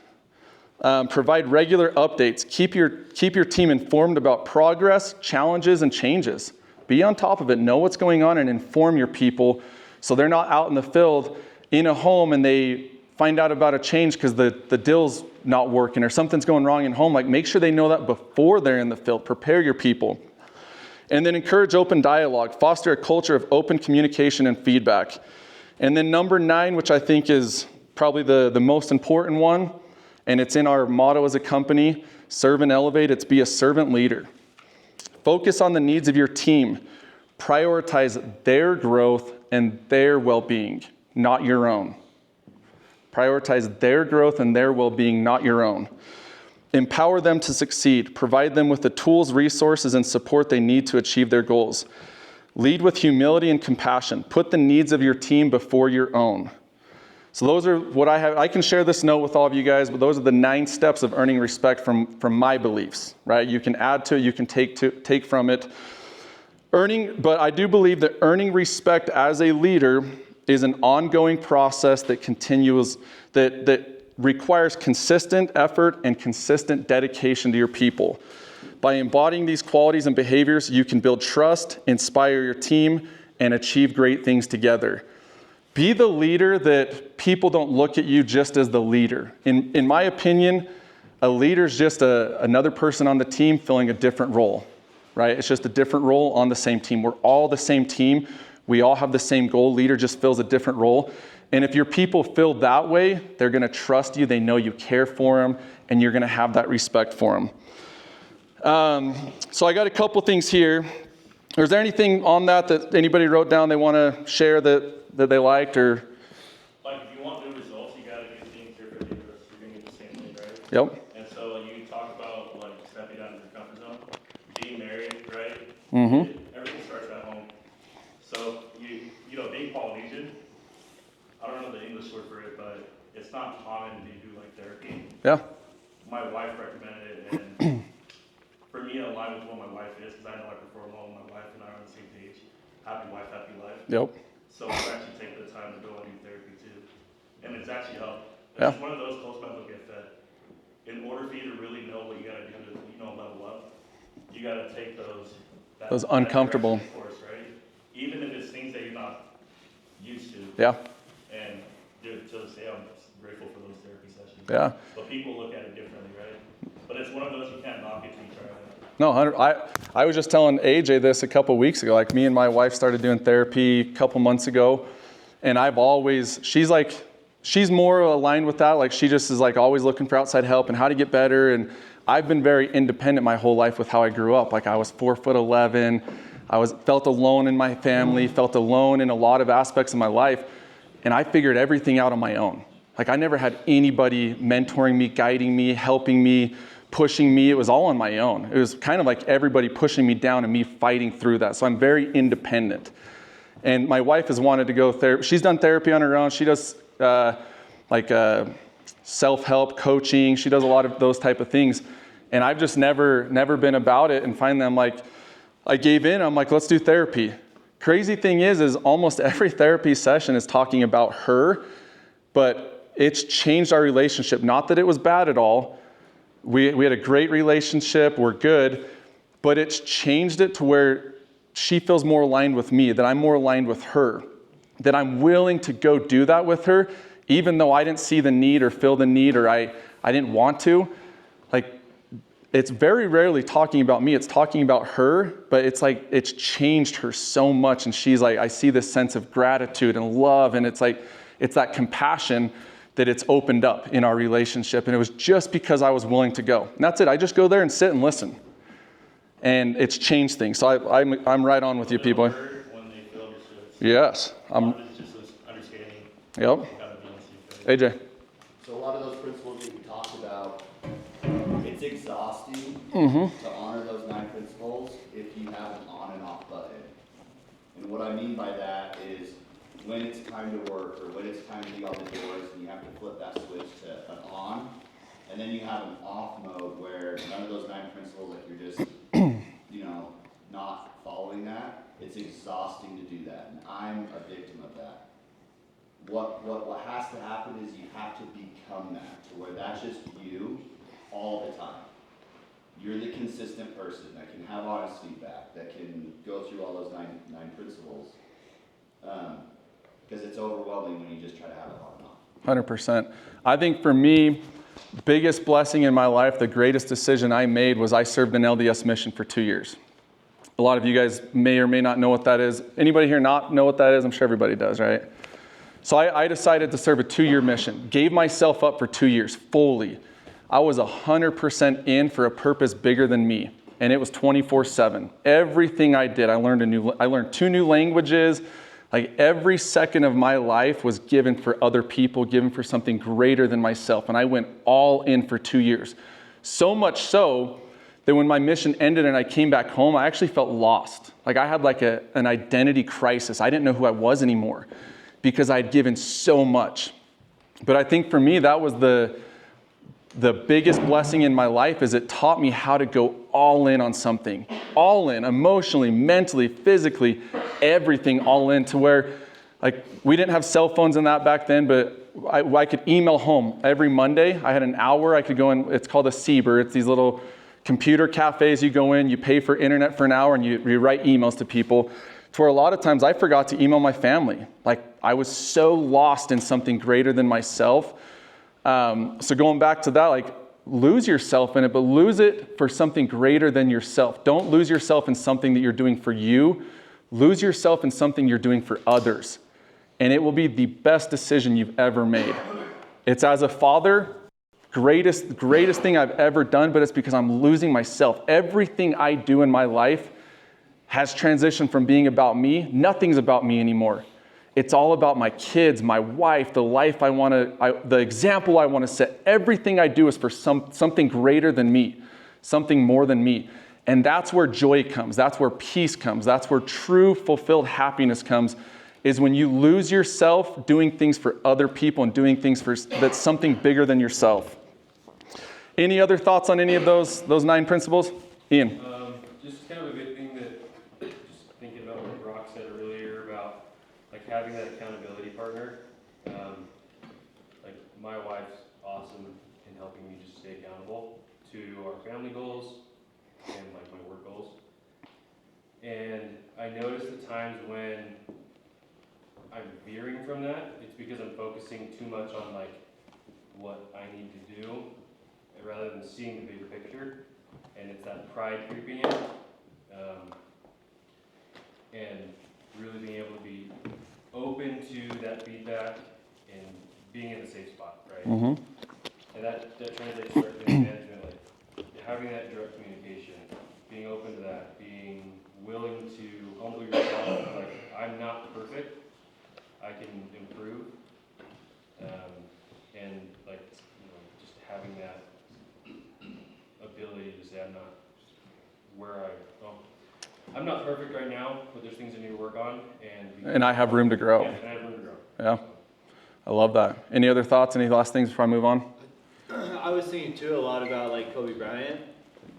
Speaker 2: Provide regular updates. Keep your team informed about progress, challenges, and changes. Be on top of it. Know what's going on and inform your people so they're not out in the field in a home and they find out about a change because the deal's not working or something's going wrong in home. Like, make sure they know that before they're in the field. Prepare your people. And then encourage open dialogue. Foster a culture of open communication and feedback. And then number 9, which I think is probably the most important one, and it's in our motto as a company, serve and elevate, it's be a servant leader. Focus on the needs of your team. Prioritize their growth and their well-being, not your own. Prioritize their growth and their well-being, not your own. Empower them to succeed. Provide them with the tools, resources, and support they need to achieve their goals. Lead with humility and compassion. Put the needs of your team before your own. So those are what I have. I can share this note with all of you guys, but those are the 9 steps of earning respect from my beliefs, right? You can add to it, you can take from it. But I do believe that earning respect as a leader is an ongoing process that continues, that requires consistent effort and consistent dedication to your people. By embodying these qualities and behaviors, you can build trust, inspire your team, and achieve great things together. Be the leader that people don't look at you just as the leader. In my opinion, a leader is just another person on the team filling a different role, right? It's just a different role on the same team. We're all the same team. We all have the same goal. Leader just fills a different role. And if your people feel that way, they're going to trust you. They know you care for them, and you're going to have that respect for them. So I got a couple things here. Is there anything on that anybody wrote down they want to share that they liked, or?
Speaker 8: Like, if you want good results, you gotta do things differently, or you're gonna get the same thing, right?
Speaker 2: Yep.
Speaker 8: And so you talk about like stepping out of your comfort zone, being married, right?
Speaker 2: Mm-hmm.
Speaker 8: Everything starts at home. So you know, being Polynesian, I don't know the English word for it, but it's not common to do like therapy.
Speaker 2: Yeah.
Speaker 8: My wife recommended it, and for me to align with what my wife is, because I know I perform well with my wife and I are on the same page. Happy wife, happy life.
Speaker 2: Yep.
Speaker 8: So I actually take the time to go and do therapy too. And it's actually helped.
Speaker 2: Yeah.
Speaker 8: It's one of those close mental get fed. In order for you to really know what you gotta do to, level up, you gotta take those
Speaker 2: uncomfortable
Speaker 8: course, right? Even if it's things that you're not used to.
Speaker 2: Yeah.
Speaker 8: And dude, to this day, I'm grateful for those therapy sessions.
Speaker 2: Yeah.
Speaker 8: But people look at it differently, right? But it's one of those you can't knock it till you try it.
Speaker 2: No, I was just telling AJ this a couple weeks ago. Like, me and my wife started doing therapy a couple months ago, and she's more aligned with that. Like, she just is like always looking for outside help and how to get better. And I've been very independent my whole life with how I grew up. Like, I was 4'11". Felt alone in my family, felt alone in a lot of aspects of my life, and I figured everything out on my own. Like, I never had anybody mentoring me, guiding me, helping me, pushing me. It was all on my own. It was kind of like everybody pushing me down and me fighting through that. So I'm very independent. And my wife has wanted to go therapy. She's done therapy on her own. She does self-help coaching. She does a lot of those type of things. And I've just never been about it. And finally I gave in. I'm like, let's do therapy. Crazy thing is almost every therapy session is talking about her, but it's changed our relationship. Not that it was bad at all. We had a great relationship, we're good, but it's changed it to where she feels more aligned with me, that I'm more aligned with her, that I'm willing to go do that with her, even though I didn't see the need or feel the need, or I didn't want to. Like, it's very rarely talking about me, it's talking about her, but it's like, it's changed her so much, and she's like, I see this sense of gratitude and love, and it's like, it's that compassion that it's opened up in our relationship. And it was just because I was willing to go. And that's it. I just go there and sit and listen. And it's changed things. So I'm right on with you, people. Yes. Yep. AJ.
Speaker 11: So a lot of those principles that you talked about, it's exhausting to honor those 9 principles if you have an on and off button. And what I mean by that is, when it's time to work or when it's time to be on the doors, and you have to flip that switch to an on, and then you have an off mode where none of those 9 principles, like you're just, not following that. It's exhausting to do that, and I'm a victim of that. What has to happen is you have to become that, to where that's just you all the time. You're the consistent person that can have honest feedback, that can go through all those nine principles. Because it's overwhelming when you just try to have it on and off.
Speaker 2: 100%. I think for me, biggest blessing in my life, the greatest decision I made was I served an LDS mission for 2 years. A lot of you guys may or may not know what that is. Anybody here not know what that is? I'm sure everybody does, right? So I decided to serve a 2-year mission, gave myself up for 2 years fully. I was 100% in for a purpose bigger than me, and it was 24/7. Everything I did, I learned 2 new languages. Like, every second of my life was given for other people, given for something greater than myself. And I went all in for 2 years. So much so that when my mission ended and I came back home, I actually felt lost. Like I had like an identity crisis. I didn't know who I was anymore because I had given so much. But I think for me, that was the biggest blessing in my life, is it taught me how to go all in on something. All in, emotionally, mentally, physically, everything all in, to where, like, we didn't have cell phones in that back then, but I could email home every Monday. I had an hour I could go in. It's called a Heber. It's these little computer cafes. You go in, you pay for internet for an hour, and you write emails to people. To where a lot of times I forgot to email my family. Like, I was so lost in something greater than myself. So going back to that, like, lose yourself in it, but lose it for something greater than yourself. Don't lose yourself in something that you're doing for you. Lose yourself in something you're doing for others. And it will be the best decision you've ever made. It's, as a father, greatest thing I've ever done, but it's because I'm losing myself. Everything I do in my life has transitioned from being about me. Nothing's about me anymore. It's all about my kids, my wife, the life the example I want to set. Everything I do is for something greater than me, something more than me. And that's where joy comes. That's where peace comes. That's where true fulfilled happiness comes, is when you lose yourself doing things for other people and doing things that's something bigger than yourself. Any other thoughts on any of those 9 principles? Ian?
Speaker 10: Just kind of a good thing that, just thinking about what Brock said earlier about like having that accountability partner. Like my wife's awesome in helping me just stay accountable to our family goals and like my work goals. And I notice the times when I'm veering from that, it's because I'm focusing too much on like what I need to do rather than seeing the bigger picture. And it's that pride creeping in, and really being able to be open to that feedback and being in a safe spot, right?
Speaker 2: Mm-hmm.
Speaker 10: And that translates directly to management, like having that direct communication, being open to that, being willing to humble yourself. Like, I'm not perfect, I can improve, and like, you know, just having that ability to say I'm not perfect right now, but there's things I need to work on, and I have room to grow. Yeah, and I have room to grow.
Speaker 2: Yeah, I love that. Any other thoughts? Any last things before I move on?
Speaker 7: I was thinking too a lot about like Kobe Bryant,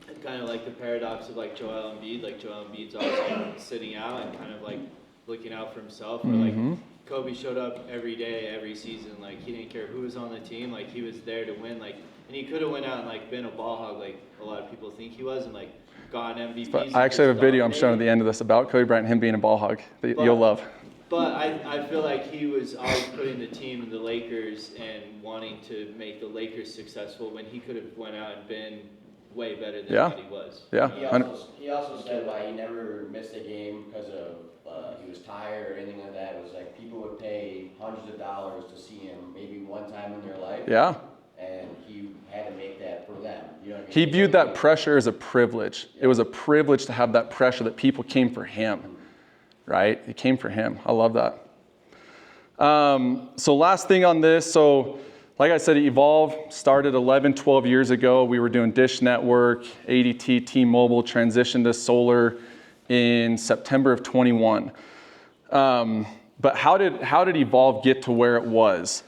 Speaker 7: and kind of like the paradox of like Joel Embiid. Like Joel Embiid's always sitting out and kind of like looking out for himself. Or like Kobe showed up every day, every season. Like he didn't care who was on the team. Like he was there to win. Like, and he could have went out and like been a ball hog like a lot of people think he was, and like gone MVPs.
Speaker 2: But I actually have a video I'm showing at the end of this about Kobe Bryant and him being a ball hog that you'll love.
Speaker 7: But I feel like he was always putting the team in the Lakers and wanting to make the Lakers successful when he could have went out and been way better than what he was.
Speaker 2: Yeah.
Speaker 9: He also said why he never missed a game because of he was tired or anything like that. It was like people would pay hundreds of dollars to see him maybe one time in their life.
Speaker 2: Yeah.
Speaker 9: And he had to make that for them. You know what I mean?
Speaker 2: He viewed that pressure as a privilege. It was a privilege to have that pressure that people came for him, right? It came for him. I love that. So last thing on this. So like I said, Evolve started 11, 12 years ago. We were doing Dish Network, ADT, T-Mobile, transitioned to solar in September of 21. But how did Evolve get to where it was?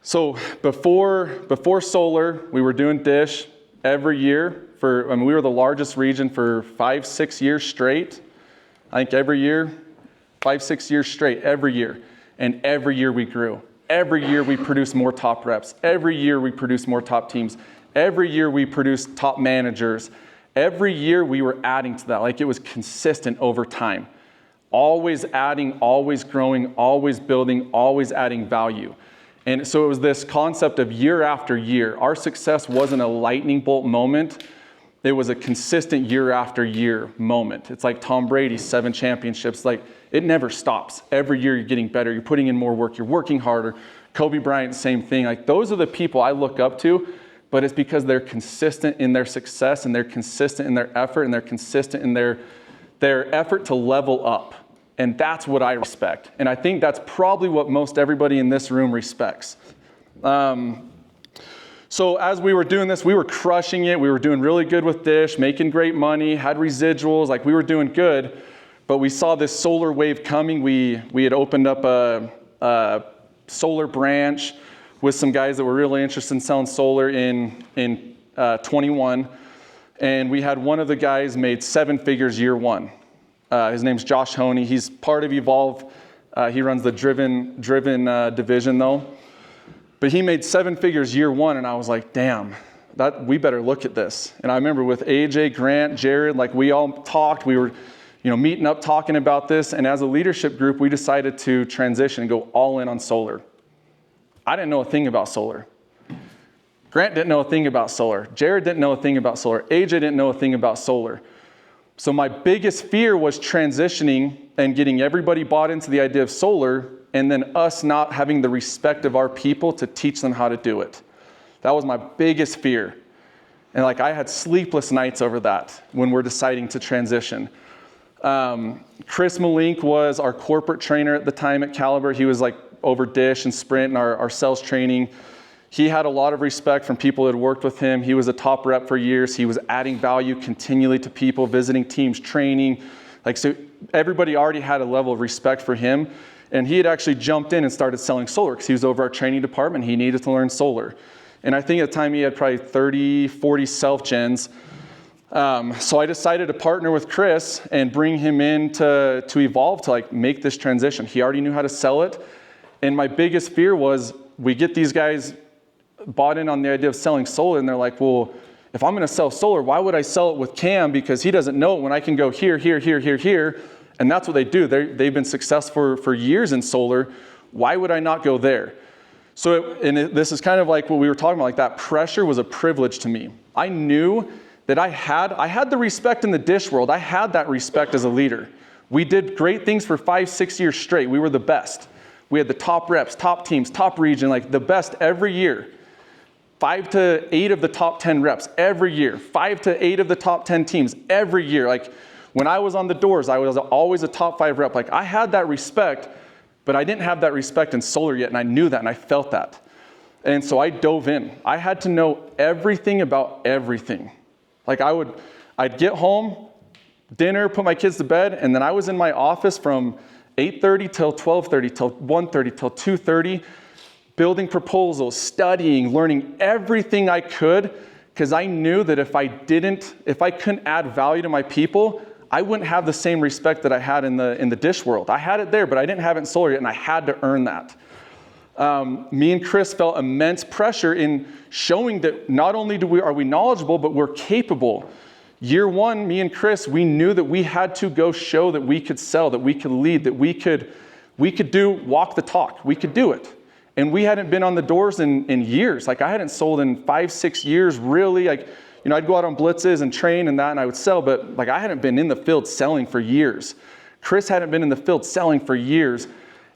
Speaker 2: So before solar, we were doing Dish every year we were the largest region for 5-6 years straight. I think every year, 5-6 years straight, every year. And every year we grew. Every year we produced more top reps. Every year we produced more top teams. Every year we produced top managers. Every year we were adding to that. Like, it was consistent over time. Always adding, always growing, always building, always adding value. And so it was this concept of year after year. Our success wasn't a lightning bolt moment. It was a consistent year after year moment. It's like Tom Brady's 7 championships. Like, it never stops. Every year you're getting better. You're putting in more work. You're working harder. Kobe Bryant, same thing. Like, those are the people I look up to, but it's because they're consistent in their success, and they're consistent in their effort, and they're consistent in their effort to level up. And that's what I respect. And I think that's probably what most everybody in this room respects. So as we were doing this, we were crushing it. We were doing really good with Dish, making great money, had residuals, like we were doing good. But we saw this solar wave coming. We had opened up a solar branch with some guys that were really interested in selling solar in 21. And we had one of the guys made 7 figures year one. His name's Josh Mohney. He's part of Evolve. He runs the driven division though. But he made 7 figures year one, and I was like, damn, we better look at this. And I remember with AJ, Grant, Jared, like we all talked, we were meeting up, talking about this. And as a leadership group, we decided to transition and go all in on solar. I didn't know a thing about solar. Grant didn't know a thing about solar. Jared didn't know a thing about solar. AJ didn't know a thing about solar. So my biggest fear was transitioning and getting everybody bought into the idea of solar, and then us not having the respect of our people to teach them how to do it. That was my biggest fear. And like I had sleepless nights over that when we're deciding to transition. Chris Malink was our corporate trainer at the time at Caliber. He was like over Dish and Sprint and our sales training. He had a lot of respect from people that had worked with him. He was a top rep for years. He was adding value continually to people, visiting teams, training. So everybody already had a level of respect for him. And he had actually jumped in and started selling solar because he was over our training department. He needed to learn solar. And I think at the time he had probably 30, 40 self-gens. So I decided to partner with Chris and bring him in to Evolve to make this transition. He already knew how to sell it. And my biggest fear was we get these guys bought in on the idea of selling solar, and they're like, well, if I'm going to sell solar, why would I sell it with Cam? Because he doesn't know it when I can go here, here, here, here, here. And that's what they do. They've been successful for years in solar. Why would I not go there? So this is kind of like what we were talking about, that pressure was a privilege to me. I knew that I had the respect in the Dish world. I had that respect as a leader. We did great things for 5-6 years straight. We were the best. We had the top reps, top teams, top region, the best every year. 5 to 8 of the top 10 reps every year. 5 to 8 of the top 10 teams every year. When I was on the doors, I was always a top 5 rep. I had that respect, but I didn't have that respect in solar yet, and I knew that, and I felt that. And so I dove in. I had to know everything about everything. I'd get home, dinner, put my kids to bed, and then I was in my office from 8:30 till 12:30 till 1:30 till 2:30, building proposals, studying, learning everything I could, because I knew that if I couldn't add value to my people, I wouldn't have the same respect that I had in the Dish world. I had it there, but I didn't have it in solar yet, and I had to earn that. Me and Chris felt immense pressure in showing that not only are we knowledgeable, but we're capable. Year one, me and Chris, we knew that we had to go show that we could sell, that we could lead, that we could walk the talk. We could do it. And we hadn't been on the doors in years. I hadn't sold in 5-6 years, really. I'd go out on blitzes and train and that, and I would sell, but I hadn't been in the field selling for years. Chris hadn't been in the field selling for years,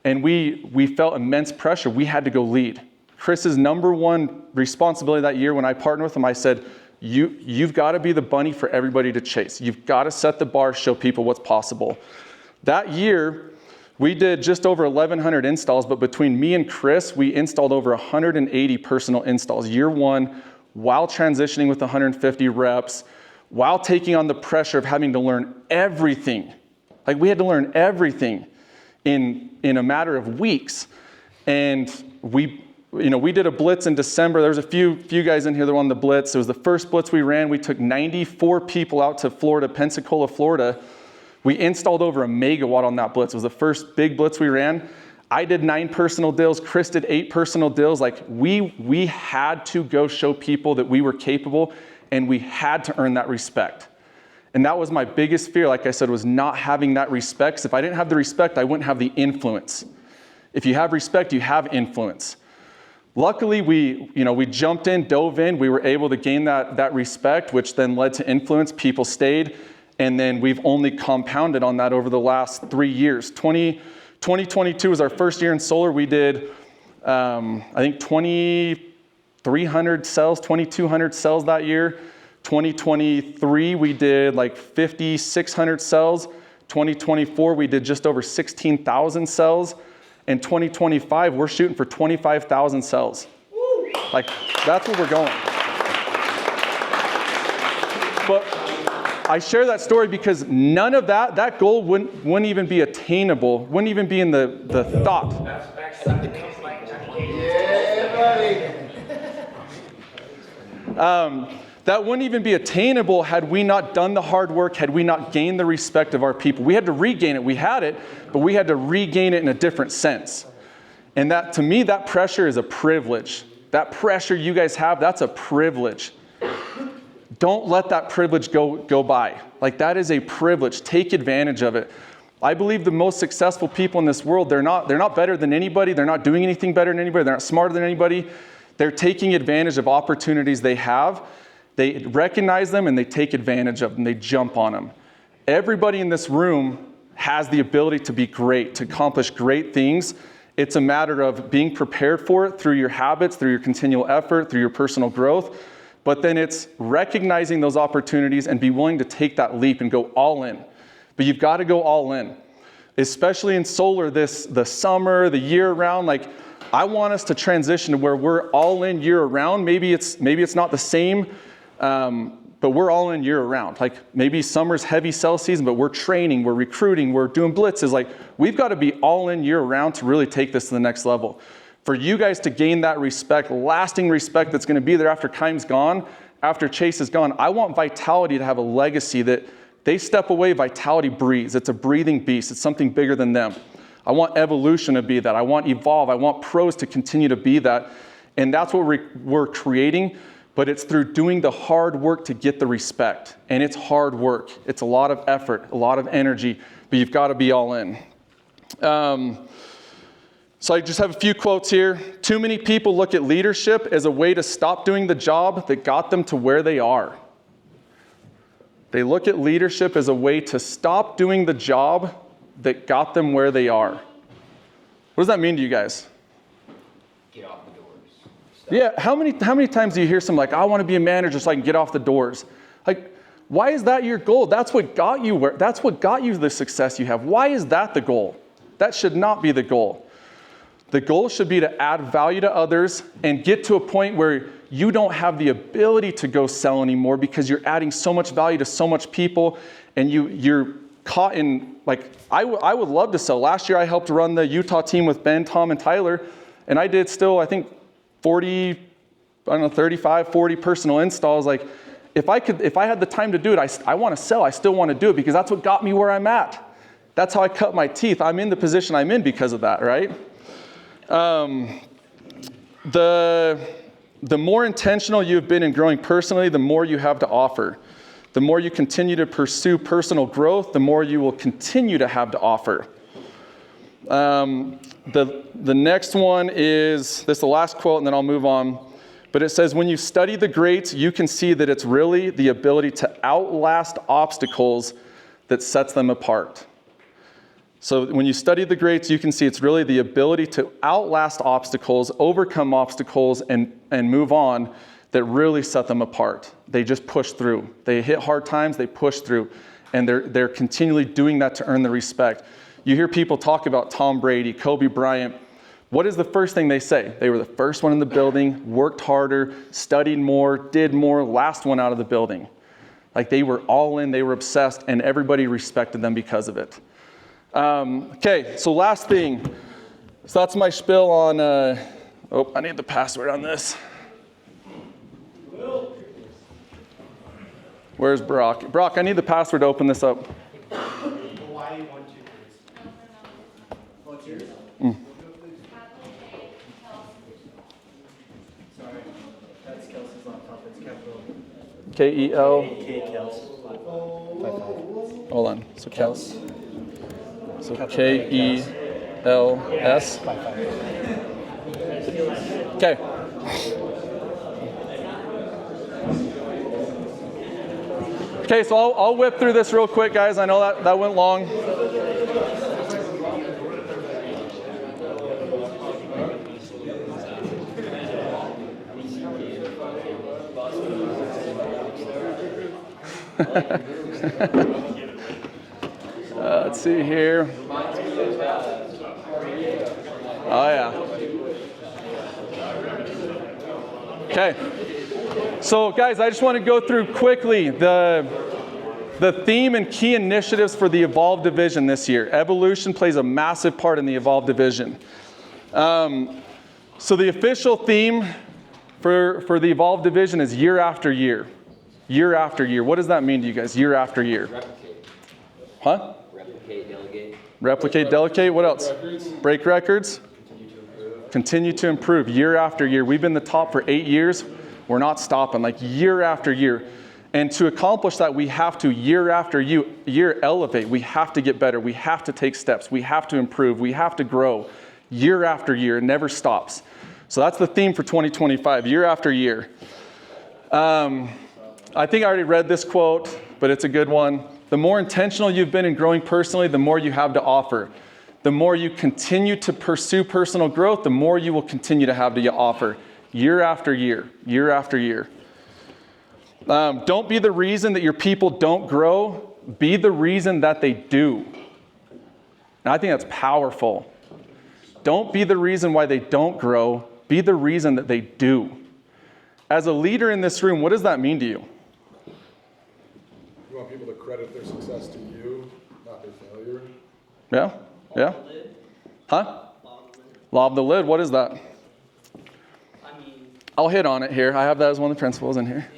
Speaker 2: and we felt immense pressure. We had to go lead. Chris's number one responsibility that year when I partnered with him, I said, you've got to be the bunny for everybody to chase. You've got to set the bar, show people what's possible. That year, we did just over 1,100 installs, but between me and Chris, we installed over 180 personal installs. Year one, while transitioning with 150 reps, while taking on the pressure of having to learn everything. We had to learn everything in a matter of weeks. And we did a blitz in December. There was a few guys in here that were on the blitz. It was the first blitz we ran. We took 94 people out to Florida, Pensacola, Florida. We installed over 1 megawatt on that blitz. It was the first big blitz we ran. I did 9 personal deals. Chris did 8 personal deals. We had to go show people that we were capable, and we had to earn that respect. And that was my biggest fear, like I said, was not having that respect. 'Cause if I didn't have the respect, I wouldn't have the influence. If you have respect, you have influence. Luckily, we jumped in, dove in. We were able to gain that respect, which then led to influence. People stayed. And then we've only compounded on that over the last 3 years. 2022 was our first year in solar. We did, I think, 2,300 cells, 2,200 cells that year. 2023, we did 5,600 cells. 2024, we did just over 16,000 cells. In 2025, we're shooting for 25,000 cells. Like, that's where we're going. But I share that story because none of that goal wouldn't even be attainable, wouldn't even be in the thought. That wouldn't even be attainable had we not done the hard work, had we not gained the respect of our people. We had to regain it. We had it, but we had to regain it in a different sense. And that, to me, that pressure is a privilege. That pressure you guys have, that's a privilege. Don't let that privilege go by. Like, that is a privilege. Take advantage of it. I believe the most successful people in this world, they're not better than anybody. They're not doing anything better than anybody. They're not smarter than anybody. They're taking advantage of opportunities they have. They recognize them and they take advantage of them. They jump on them. Everybody in this room has the ability to be great, to accomplish great things. It's a matter of being prepared for it through your habits, through your continual effort, through your personal growth. But then it's recognizing those opportunities and be willing to take that leap and go all in. But you've got to go all in, especially in solar the summer, the year round. Like, I want us to transition to where we're all in year round. Maybe it's not the same, but we're all in year round. Like, maybe summer's heavy sell season, but we're training, we're recruiting, we're doing blitzes. Like, we've got to be all in year round to really take this to the next level. For you guys to gain that respect, lasting respect that's going to be there after Keim's gone, after Chase is gone, I want Vitality to have a legacy that they step away, Vitality breathes. It's a breathing beast. It's something bigger than them. I want Evolution to be that. I want Evolve. I want Pros to continue to be that. And that's what we're creating, but it's through doing the hard work to get the respect. And it's hard work. It's a lot of effort, a lot of energy, but you've got to be all in. So I just have a few quotes here. Too many people look at leadership as a way to stop doing the job that got them to where they are. They look at leadership as a way to stop doing the job that got them where they are. What does that mean to you guys?
Speaker 9: Get off the doors.
Speaker 2: Yeah, how many times do you hear something like, I want to be a manager so I can get off the doors? Like, why is that your goal? That's what got you the success you have. Why is that the goal? That should not be the goal. The goal should be to add value to others and get to a point where you don't have the ability to go sell anymore because you're adding so much value to so much people, and you're caught in, like, I would love to sell. Last year I helped run the Utah team with Ben, Tom, and Tyler, and I did still, I think, 35, 40 personal installs. Like, if I had the time to do it, I want to sell. I still want to do it because that's what got me where I'm at. That's how I cut my teeth. I'm in the position I'm in because of that, right? The more intentional you've been in growing personally, the more you have to offer. The more you continue to pursue personal growth, the more you will continue to have to offer. The next one is, this is the last quote, and then I'll move on. But it says, when you study the greats, you can see that it's really the ability to outlast obstacles that sets them apart. So when you study the greats, you can see it's really the ability to outlast obstacles, overcome obstacles, and move on that really set them apart. They just push through. They hit hard times, they push through. And they're continually doing that to earn the respect. You hear people talk about Tom Brady, Kobe Bryant. What is the first thing they say? They were the first one in the building, worked harder, studied more, did more, last one out of the building. Like, they were all in, they were obsessed, and everybody respected them because of it. Okay, so last thing. So that's my spiel on, I need the password on this. Where's Brock? Brock, I need the password to open this up.
Speaker 12: Why 1, 2, please? What's yours? Sorry, that's Kelsey's laptop. It's capital
Speaker 2: K-E-L.
Speaker 6: Kels.
Speaker 2: Hold on. So Kels. So K-E-L-S. Okay. Okay, so I'll whip through this real quick, guys. I know that went long. Let's see here. Oh, yeah. Okay. So guys, I just want to go through quickly the theme and key initiatives for the Evolve division this year. Evolution plays a massive part in the Evolve division. So the official theme for the Evolve division is year after year. Year after year. What does that mean to you guys, year after year?
Speaker 14: Replicate.
Speaker 2: Huh?
Speaker 14: Replicate, delegate.
Speaker 2: Replicate, delegate. What else? Break records. Continue to improve year after year. We've been the top for 8 years. We're not stopping, like year after year. And to accomplish that, we have to year after year elevate. We have to get better. We have to take steps. We have to improve. We have to grow year after year. It never stops. So that's the theme for 2025, year after year. I think I already read this quote, but it's a good one. The more intentional you've been in growing personally, the more you have to offer. The more you continue to pursue personal growth, the more you will continue to have to offer year after year, year after year. Don't be the reason that your people don't grow. Be the reason that they do. And I think that's powerful. Don't be the reason why they don't grow. Be the reason that they do. As a leader in this room, what does that mean to you?
Speaker 15: You want people to credit their success to you, not their failure.
Speaker 2: Yeah? Yeah? Huh? Law of the lid. What is that? I'll hit on it here. I have that as one of the principles in here.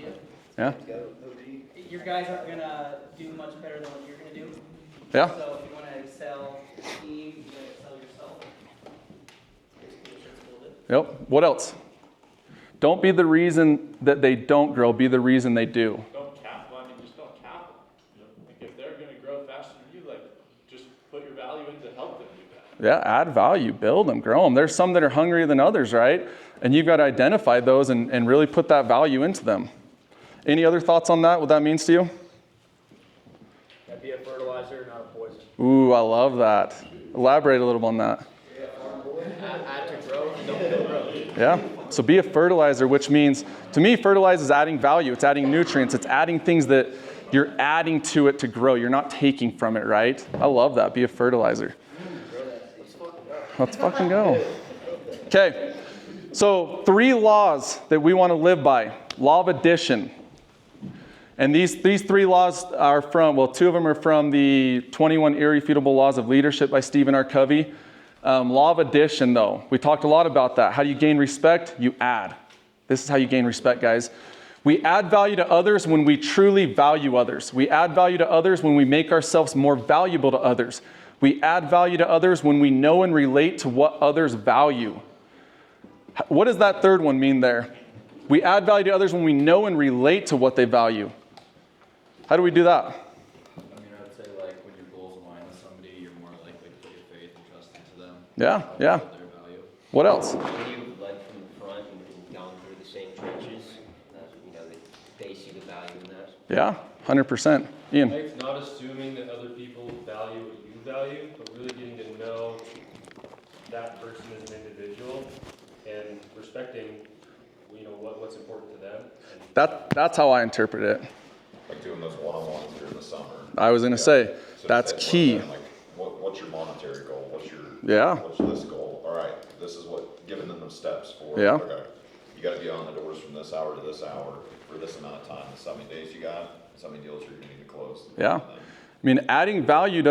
Speaker 2: Yeah?
Speaker 16: Your guys aren't going to do much better than what you're going to do.
Speaker 2: Yeah?
Speaker 16: So if you want to excel the team, you got to excel yourself.
Speaker 2: Yep. What else? Don't be the reason that they don't grow. Be the reason they do.
Speaker 3: Don't cap them. I mean, just don't cap them. You know, like if they're going to grow faster than you, like just put your value in to help them do that.
Speaker 2: Yeah, add value, build them, grow them. There's some that are hungrier than others, right? And you've got to identify those and really put that value into them. Any other thoughts on that, what that means to you?
Speaker 1: That'd be a fertilizer, not a poison.
Speaker 2: Ooh, I love that. Elaborate a little bit on that.
Speaker 1: Add to grow, don't kill growth.
Speaker 2: Yeah, so be a fertilizer, which means, to me, fertilizer is adding value. It's adding nutrients. It's adding things that you're adding to it to grow. You're not taking from it, right? I love that. Be a fertilizer. Let's fucking go. Okay, so 3 laws that we want to live by. Law of addition. And these 3 laws are from, well, 2 of them are from the 21 Irrefutable Laws of Leadership by Stephen R. Covey. Law of addition, though. We talked a lot about that. How do you gain respect? You add. This is how you gain respect, guys. We add value to others when we truly value others. We add value to others when we make ourselves more valuable to others. We add value to others when we know and relate to what others value. What does that 3rd one mean there? We add value to others when we know and relate to what they value. How do we do that?
Speaker 17: I mean, I would say like when your goals align with somebody, you're more likely to put your faith and trust into them.
Speaker 2: Yeah, yeah.
Speaker 17: Their value.
Speaker 2: What else?
Speaker 14: When you've led from the front and gone through the same trenches, they see the value in that.
Speaker 2: Yeah, 100%. Ian?
Speaker 10: It's not assuming that other people value what you value, but really getting to know that person as an individual and respecting, what's important to them.
Speaker 2: That's how I interpret it.
Speaker 5: Like doing those one-on-ones during the summer.
Speaker 2: I was going to say,
Speaker 5: So
Speaker 2: that's key.
Speaker 5: Like, what's your monetary goal? What's this goal? All right, this is what, giving them those steps for.
Speaker 2: Yeah.
Speaker 5: Okay, you got to be on the doors from this hour to this hour for this amount of time. This is how many days you got. This is how many deals you're going to need to close.
Speaker 2: Yeah. I mean, adding value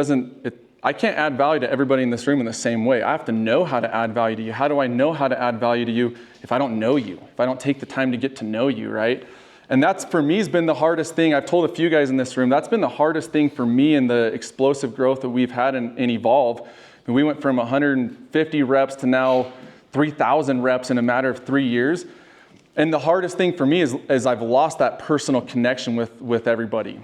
Speaker 2: I can't add value to everybody in this room in the same way. I have to know how to add value to you. How do I know how to add value to you if I don't know you? If I don't take the time to get to know you, right? And that's, for me, has been the hardest thing. I've told a few guys in this room, that's been the hardest thing for me in the explosive growth that we've had in Evolve. And we went from 150 reps to now 3,000 reps in a matter of 3 years. And the hardest thing for me is I've lost that personal connection with everybody.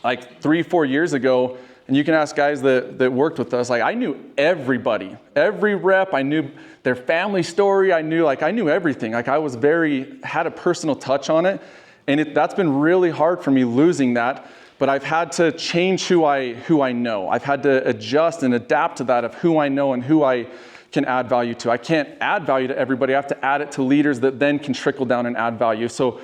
Speaker 2: Like 3-4 years ago, and you can ask guys that worked with us, like I knew everybody, every rep, I knew their family story, I knew everything. Like I was had a personal touch on it. And that's been really hard for me losing that, but I've had to change who I know. I've had to adjust and adapt to that of who I know and who I can add value to. I can't add value to everybody. I have to add it to leaders that then can trickle down and add value. So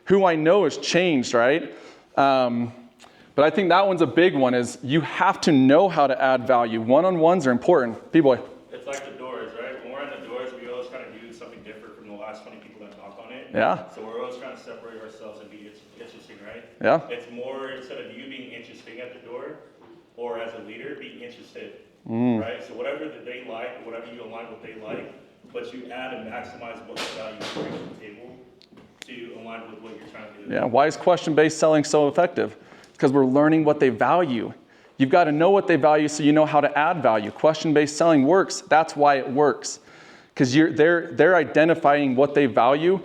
Speaker 2: who I know has changed, right? But I think that one's a big one, is you have to know how to add value. One-on-ones are important. B-boy.
Speaker 8: It's like the doors, right? When we're in the doors, we always kind of do something different from the last 20 people that talk on it.
Speaker 2: Yeah.
Speaker 8: So we're always trying to separate ourselves and be interesting, right?
Speaker 2: Yeah.
Speaker 8: It's more, instead of you being interesting at the door, or as a leader, be interested, right? So whatever that they like, whatever you align what they like, but you add and maximize what value you bring to the table to align with what you're trying to do.
Speaker 2: Yeah. Why is question-based selling so effective? Because we're learning what they value. You've got to know what they value so you know how to add value. Question-based selling works. That's why it works. Because they're identifying what they value,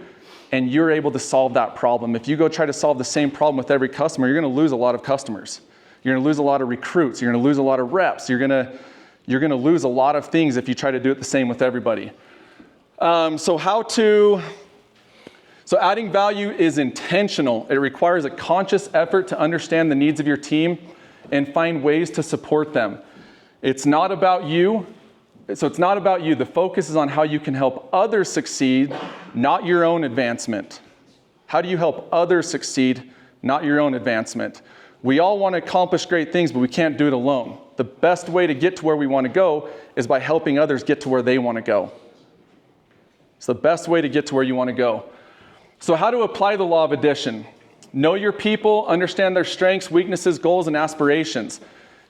Speaker 2: and you're able to solve that problem. If you go try to solve the same problem with every customer, you're going to lose a lot of customers. You're going to lose a lot of recruits. You're going to lose a lot of reps. You're going to lose a lot of things if you try to do it the same with everybody. So adding value is intentional. It requires a conscious effort to understand the needs of your team and find ways to support them. It's not about you. So it's not about you. The focus is on how you can help others succeed, not your own advancement. How do you help others succeed, not your own advancement? We all want to accomplish great things, but we can't do it alone. The best way to get to where we want to go is by helping others get to where they want to go. It's the best way to get to where you want to go. So how to apply the law of addition? Know your people, understand their strengths, weaknesses, goals, and aspirations.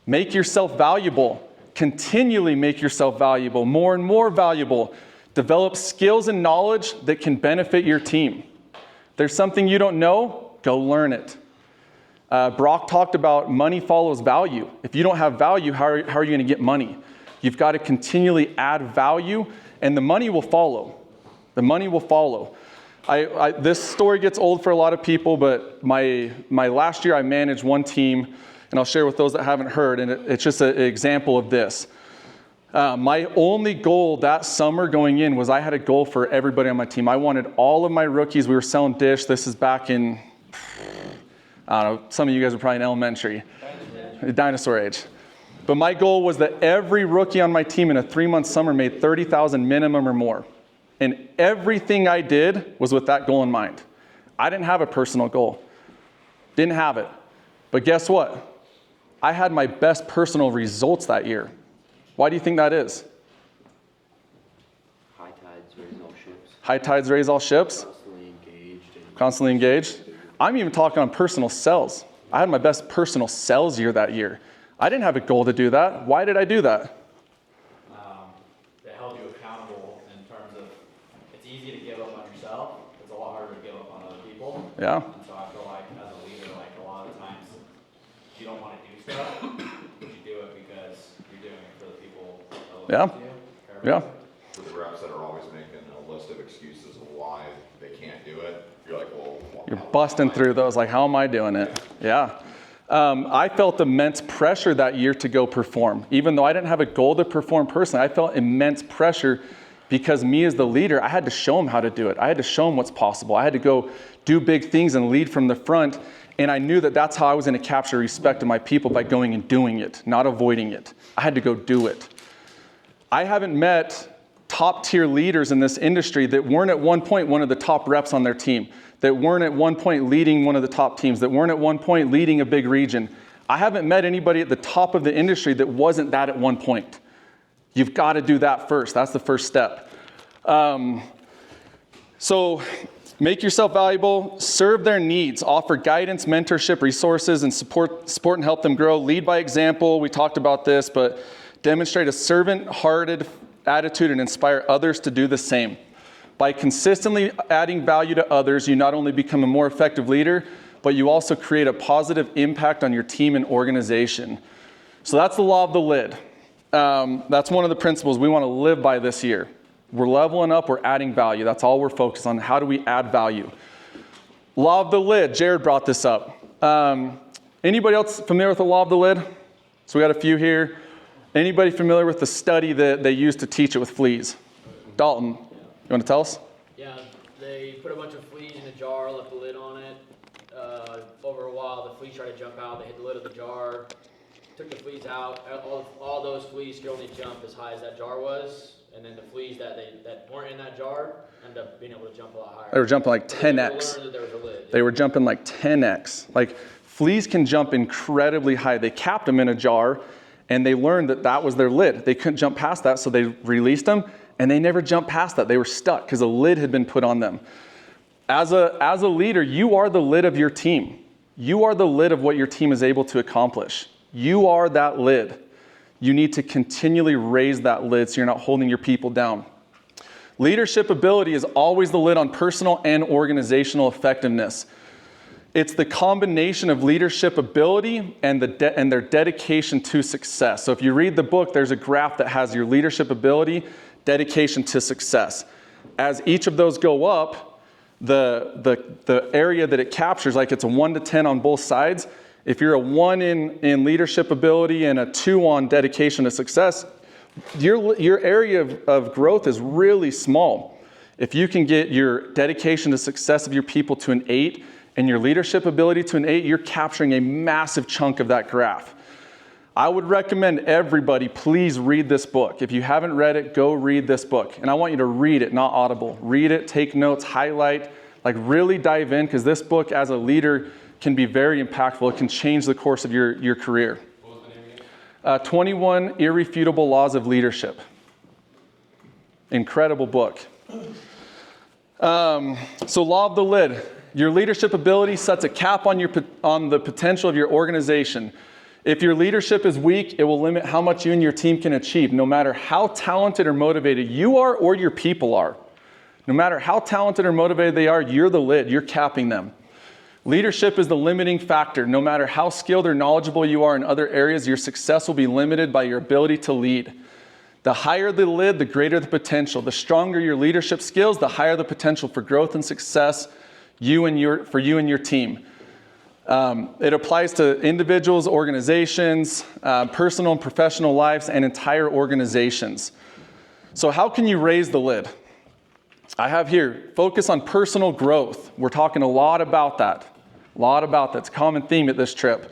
Speaker 2: Make yourself valuable. Continually make yourself valuable, more and more valuable. Develop skills and knowledge that can benefit your team. If there's something you don't know, go learn it. Brock talked about money follows value. If you don't have value, how are you going to get money? You've got to continually add value, and the money will follow. The money will follow. This story gets old for a lot of people, but my last year I managed one team, and I'll share with those that haven't heard, and it's just an example of this. My only goal that summer going in was I had a goal for everybody on my team. I wanted all of my rookies. We were selling dish. This is back in, I don't know, some of you guys are probably in elementary. Dinosaur age. But my goal was that every rookie on my team in a 3-month summer made $30,000 minimum or more. And everything I did was with that goal in mind. I didn't have a personal goal. Didn't have it. But guess what? I had my best personal results that year. Why do you think that is?
Speaker 6: High tides raise all ships.
Speaker 2: High tides raise all ships. Constantly engaged. I'm even talking on personal sales. I had my best personal sales year that year. I didn't have a goal to do that. Why did I do that?
Speaker 13: That held you accountable in terms of, it's easy to give up on yourself. It's a lot harder to give up on other people.
Speaker 2: Yeah.
Speaker 13: And so I feel like as a leader, like a lot of times you don't want to do stuff, but you do it because you're doing it for the people that look up to you.
Speaker 2: Yeah.
Speaker 5: For the reps that are always making a list of excuses of why they can't do it, you're like, well,
Speaker 2: you're busting through those, like, how am I doing it? Yeah. I felt immense pressure that year to go perform. Even though I didn't have a goal to perform personally, I felt immense pressure because me as the leader, I had to show them how to do it. I had to show them what's possible. I had to go do big things and lead from the front. And I knew that that's how I was going to capture respect of my people, by going and doing it, not avoiding it. I had to go do it. I haven't met top tier leaders in this industry that weren't at one point one of the top reps on their team, that weren't at one point leading one of the top teams, that weren't at one point leading a big region. I haven't met anybody at the top of the industry that wasn't that at one point. You've got to do that first. That's the first step. So make yourself valuable, serve their needs, offer guidance, mentorship, resources, and support and help them grow. Lead by example. We talked about this, but demonstrate a servant-hearted attitude and inspire others to do the same. By consistently adding value to others, you not only become a more effective leader, but you also create a positive impact on your team and organization. So that's the law of the lid. That's one of the principles we want to live by this year. We're leveling up, we're adding value. That's all we're focused on. How do we add value? Law of the lid, Jared brought this up. Anybody else familiar with the law of the lid? So we got a few here. Anybody familiar with the study that they used to teach it with fleas? Dalton, you want to tell us?
Speaker 18: Yeah, they put a bunch of fleas in a jar, left the lid on it. Over a while, the fleas tried to jump out. They hit the lid of the jar, took the fleas out. All those fleas could only jump as high as that jar was. And then the fleas that weren't in that jar ended up being able to jump a lot higher.
Speaker 2: They were jumping like 10x. They were jumping like 10x. Like, fleas can jump incredibly high. They capped them in a jar, and they learned that that was their lid. They couldn't jump past that, so they released them, and they never jumped past that. They were stuck because a lid had been put on them. As a leader, you are the lid of your team. You are the lid of what your team is able to accomplish. You are that lid. You need to continually raise that lid so you're not holding your people down. Leadership ability is always the lid on personal and organizational effectiveness. It's the combination of leadership ability and their dedication to success. So if you read the book, there's a graph that has your leadership ability, dedication to success. As each of those go up, the area that it captures, like it's a 1 to 10 on both sides. If you're a 1 in leadership ability and a 2 on dedication to success, your area of growth is really small. If you can get your dedication to success of your people to an 8 and your leadership ability to an 8, you're capturing a massive chunk of that graph. I would recommend everybody, please read this book. If you haven't read it, go read this book. And I want you to read it, not audible. Read it, take notes, highlight, like really dive in, because this book as a leader can be very impactful. It can change the course of your career.
Speaker 10: What was the name again?
Speaker 2: 21 Irrefutable Laws of Leadership. Incredible book. So law of the lid. Your leadership ability sets a cap on the potential of your organization. If your leadership is weak, it will limit how much you and your team can achieve, no matter how talented or motivated you are or your people are. No matter how talented or motivated they are, you're the lid. You're capping them. Leadership is the limiting factor. No matter how skilled or knowledgeable you are in other areas, your success will be limited by your ability to lead. The higher the lid, the greater the potential. The stronger your leadership skills, the higher the potential for growth and success for you and your team. It applies to individuals, organizations, personal and professional lives, and entire organizations. So how can you raise the lid? I have here, focus on personal growth. We're talking a lot about that. It's a common theme at this trip.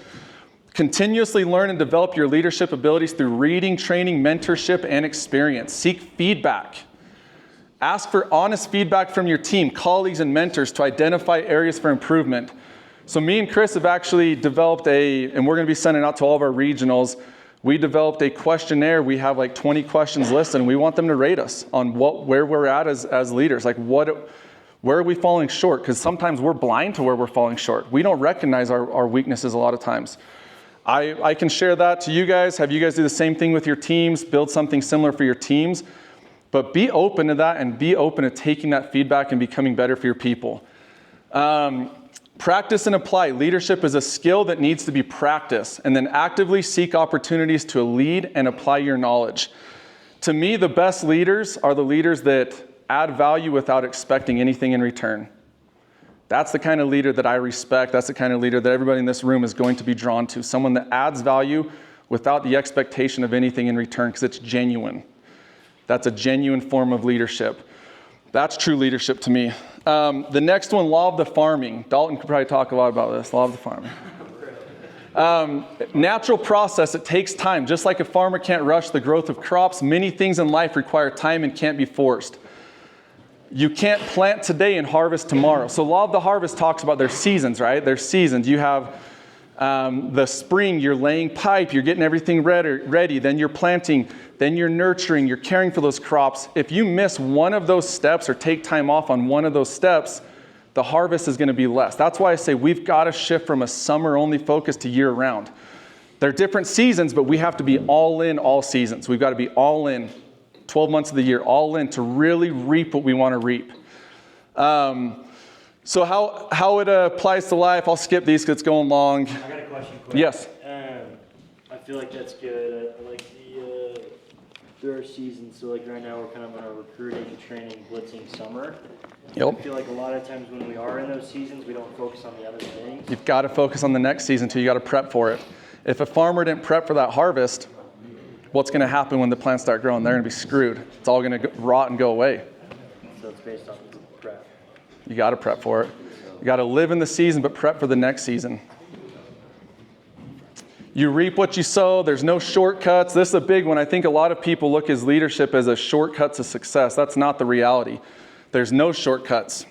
Speaker 2: Continuously learn and develop your leadership abilities through reading, training, mentorship, and experience. Seek feedback. Ask for honest feedback from your team, colleagues, and mentors to identify areas for improvement. So me and Chris have actually developed and we're going to be sending out to all of our regionals. We developed a questionnaire. We have like 20 questions listed, and we want them to rate us on where we're at as leaders. Like where are we falling short? Because sometimes we're blind to where we're falling short. We don't recognize our weaknesses a lot of times. I can share that to you guys, have you guys do the same thing with your teams, build something similar for your teams. But be open to that and be open to taking that feedback and becoming better for your people. Practice and apply. Leadership is a skill that needs to be practiced, and then actively seek opportunities to lead and apply your knowledge. To me, the best leaders are the leaders that add value without expecting anything in return. That's the kind of leader that I respect. That's the kind of leader that everybody in this room is going to be drawn to. Someone that adds value without the expectation of anything in return, because it's genuine. That's a genuine form of leadership. That's true leadership to me. The next one, law of the farming. Dalton could probably talk a lot about this, law of the farming. Natural process, it takes time. Just like a farmer can't rush the growth of crops, many things in life require time and can't be forced. You can't plant today and harvest tomorrow. So law of the harvest talks about their seasons, right? There's seasons. You have the spring, you're laying pipe, you're getting everything ready, then you're planting, then you're nurturing, you're caring for those crops. If you miss one of those steps or take time off on one of those steps, the harvest is going to be less. That's why I say we've got to shift from a summer-only focus to year-round. They're different seasons, but we have to be all in all seasons. We've got to be all in 12 months of the year, all in to really reap what we want to reap. So how it applies to life, I'll skip these because it's going long.
Speaker 19: I got a question quick.
Speaker 2: Yes.
Speaker 19: I feel like that's good. I like there are seasons, so like right now we're kind of in our recruiting, training, blitzing summer.
Speaker 2: Yep.
Speaker 19: I feel like a lot of times when we are in those seasons, we don't focus on the other things.
Speaker 2: You've got to focus on the next season too. You got to prep for it. If a farmer didn't prep for that harvest, what's going to happen when the plants start growing? They're going to be screwed. It's all going to rot and go away.
Speaker 19: So it's based on prep.
Speaker 2: You got to prep for it. You got to live in the season, but prep for the next season. You reap what you sow. There's no shortcuts. This is a big one. I think a lot of people look at leadership as a shortcut to success. That's not the reality. There's no shortcuts.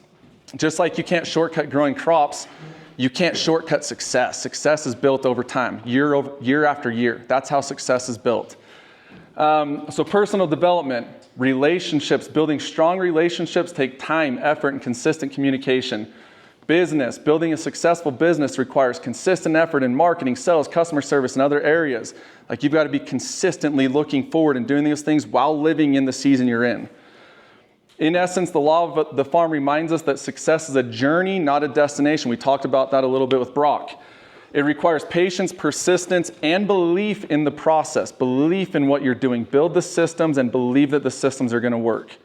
Speaker 2: Just like you can't shortcut growing crops, you can't shortcut success. Success is built over time, year after year. That's how success is built. So personal development, relationships, building strong relationships take time, effort, and consistent communication. Business, building a successful business requires consistent effort in marketing, sales, customer service, and other areas. Like you've got to be consistently looking forward and doing these things while living in the season you're in. In essence, the law of the farm reminds us that success is a journey, not a destination. We talked about that a little bit with Brock. It requires patience, persistence, and belief in the process, belief in what you're doing. Build the systems and believe that the systems are going to work.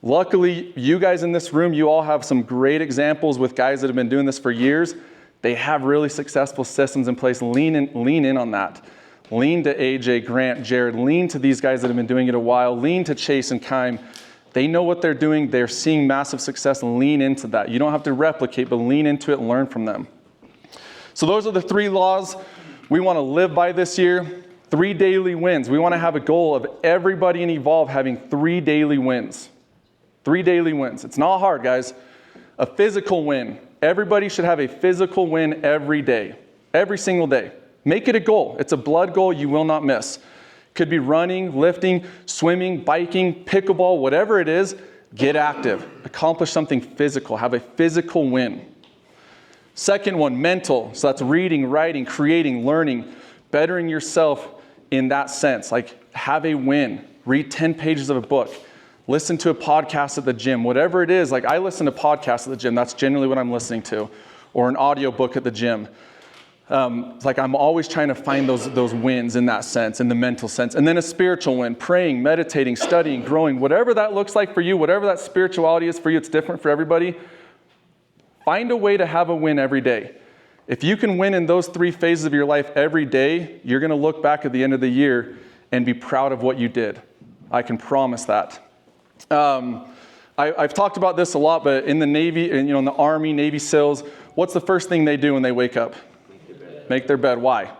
Speaker 2: Luckily, you guys in this room, you all have some great examples with guys that have been doing this for years. They have really successful systems in place. Lean in on that. Lean to AJ, Grant, Jared. Lean to these guys that have been doing it a while. Lean to Chase and Kam. They know what they're doing. They're seeing massive success. Lean into that. You don't have to replicate, but lean into it and learn from them. So those are the 3 laws we want to live by this year. 3 daily wins. We want to have a goal of everybody in Evolve having 3 daily wins. 3 daily wins. It's not hard, guys. A physical win. Everybody should have a physical win every day. Every single day. Make it a goal. It's a blood goal you will not miss. Could be running, lifting, swimming, biking, pickleball, whatever it is. Get active. Accomplish something physical. Have a physical win. Second one, mental. So that's reading, writing, creating, learning, bettering yourself in that sense. Like have a win. Read 10 pages of a book. Listen to a podcast at the gym, whatever it is. Like I listen to podcasts at the gym. That's generally what I'm listening to, or an audio book at the gym. Like I'm always trying to find those wins in that sense, in the mental sense. And then a spiritual win, praying, meditating, studying, growing, whatever that looks like for you, whatever that spirituality is for you, it's different for everybody. Find a way to have a win every day. If you can win in those 3 phases of your life every day, you're going to look back at the end of the year and be proud of what you did. I can promise that. I've talked about this a lot, but in the Navy, and in the Army, Navy SEALs, what's the first thing they do when they wake up? Make their bed. Why?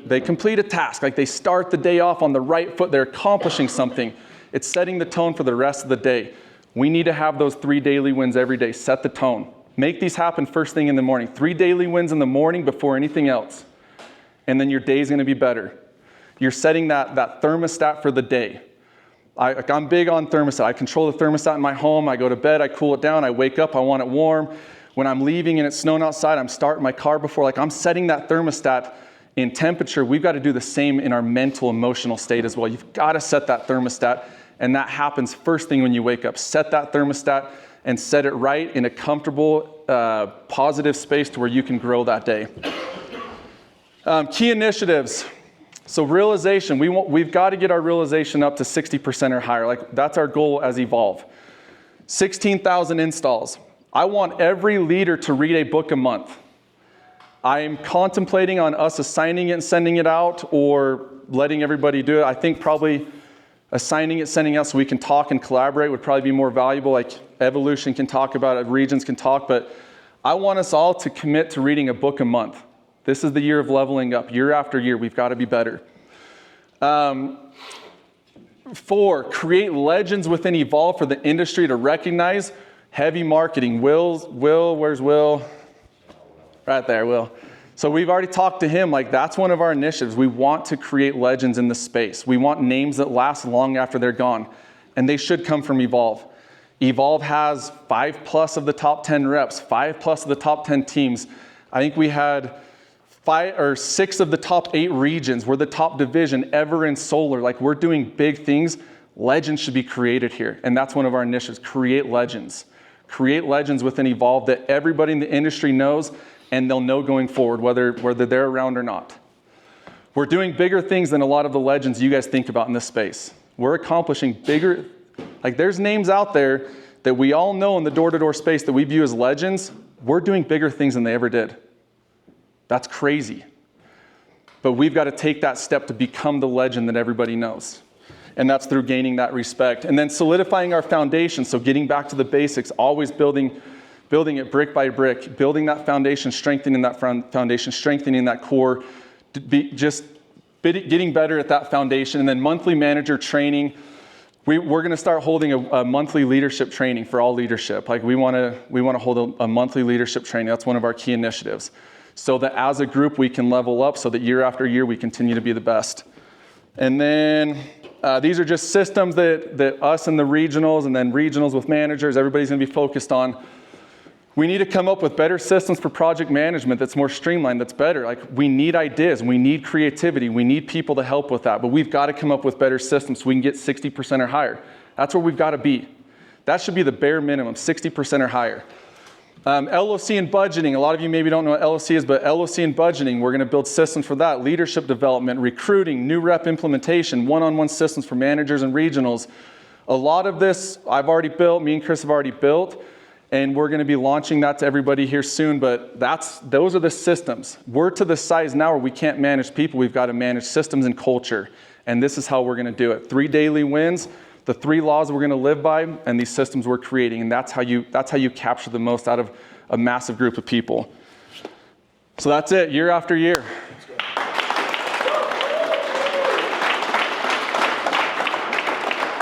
Speaker 2: They complete a task. Like they start the day off on the right foot. They're accomplishing something. It's setting the tone for the rest of the day. We need to have those 3 daily wins every day. Set the tone. Make these happen first thing in the morning. 3 daily wins in the morning before anything else. And then your day's going to be better. You're setting that thermostat for the day. I'm big on thermostat. I control the thermostat in my home. I go to bed, I cool it down, I wake up, I want it warm. When I'm leaving and it's snowing outside, I'm starting my car before. Like I'm setting that thermostat in temperature. We've got to do the same in our mental, emotional state as well. You've got to set that thermostat, and that happens first thing when you wake up. Set that thermostat and set it right in a comfortable, positive space to where you can grow that day. Key initiatives. So realization, we've got to get our realization up to 60% or higher. Like that's our goal as Evolve. 16,000 installs. I want every leader to read a book a month. I'm contemplating on us assigning it and sending it out or letting everybody do it. I think probably assigning it, sending it out so we can talk and collaborate would probably be more valuable. Like Evolution can talk about it, Regions can talk, but I want us all to commit to reading a book a month. This is the year of leveling up. Year after year, we've got to be better. 4, create legends within Evolve for the industry to recognize. Heavy marketing. Will, where's Will? Right there, Will. So we've already talked to him. Like that's one of our initiatives. We want to create legends in the space. We want names that last long after they're gone. And they should come from Evolve. Evolve has 5+ of the top 10 reps, 5+ of the top 10 teams. I think we had 5 or 6 of the top 8 regions. We're the top division ever in solar. Like we're doing big things. Legends should be created here. And that's one of our initiatives, create legends. Create legends within Evolve that everybody in the industry knows and they'll know going forward, whether they're around or not. We're doing bigger things than a lot of the legends you guys think about in this space. We're accomplishing bigger, like there's names out there that we all know in the door-to-door space that we view as legends. We're doing bigger things than they ever did. That's crazy. But we've got to take that step to become the legend that everybody knows. And that's through gaining that respect. And then solidifying our foundation, so getting back to the basics, always building it brick by brick, building that foundation, strengthening that foundation, strengthening that core, getting better at that foundation. And then monthly manager training. We're going to start holding a monthly leadership training for all leadership. Like we want to hold a monthly leadership training. That's one of our key initiatives. So that as a group we can level up so that year after year we continue to be the best. And then these are just systems that us and the regionals, and then regionals with managers, everybody's gonna be focused on. We need to come up with better systems for project management that's more streamlined, that's better. Like, we need ideas, we need creativity, we need people to help with that, but we've got to come up with better systems so we can get 60% or higher. That's where we've got to be. That should be the bare minimum, 60% or higher. LOC and budgeting, a lot of you maybe don't know what LOC is, but LOC and budgeting, we're gonna build systems for that. Leadership development, recruiting, new rep implementation, one-on-one systems for managers and regionals. A lot of this I've already built, me and Chris have already built, and we're gonna be launching that to everybody here soon, but those are the systems. We're to the size now where we can't manage people, we've got to manage systems and culture, and this is how we're gonna do it. 3 daily wins, the 3 laws we're gonna live by, and these systems we're creating, and that's how you capture the most out of a massive group of people. So that's it, year after year.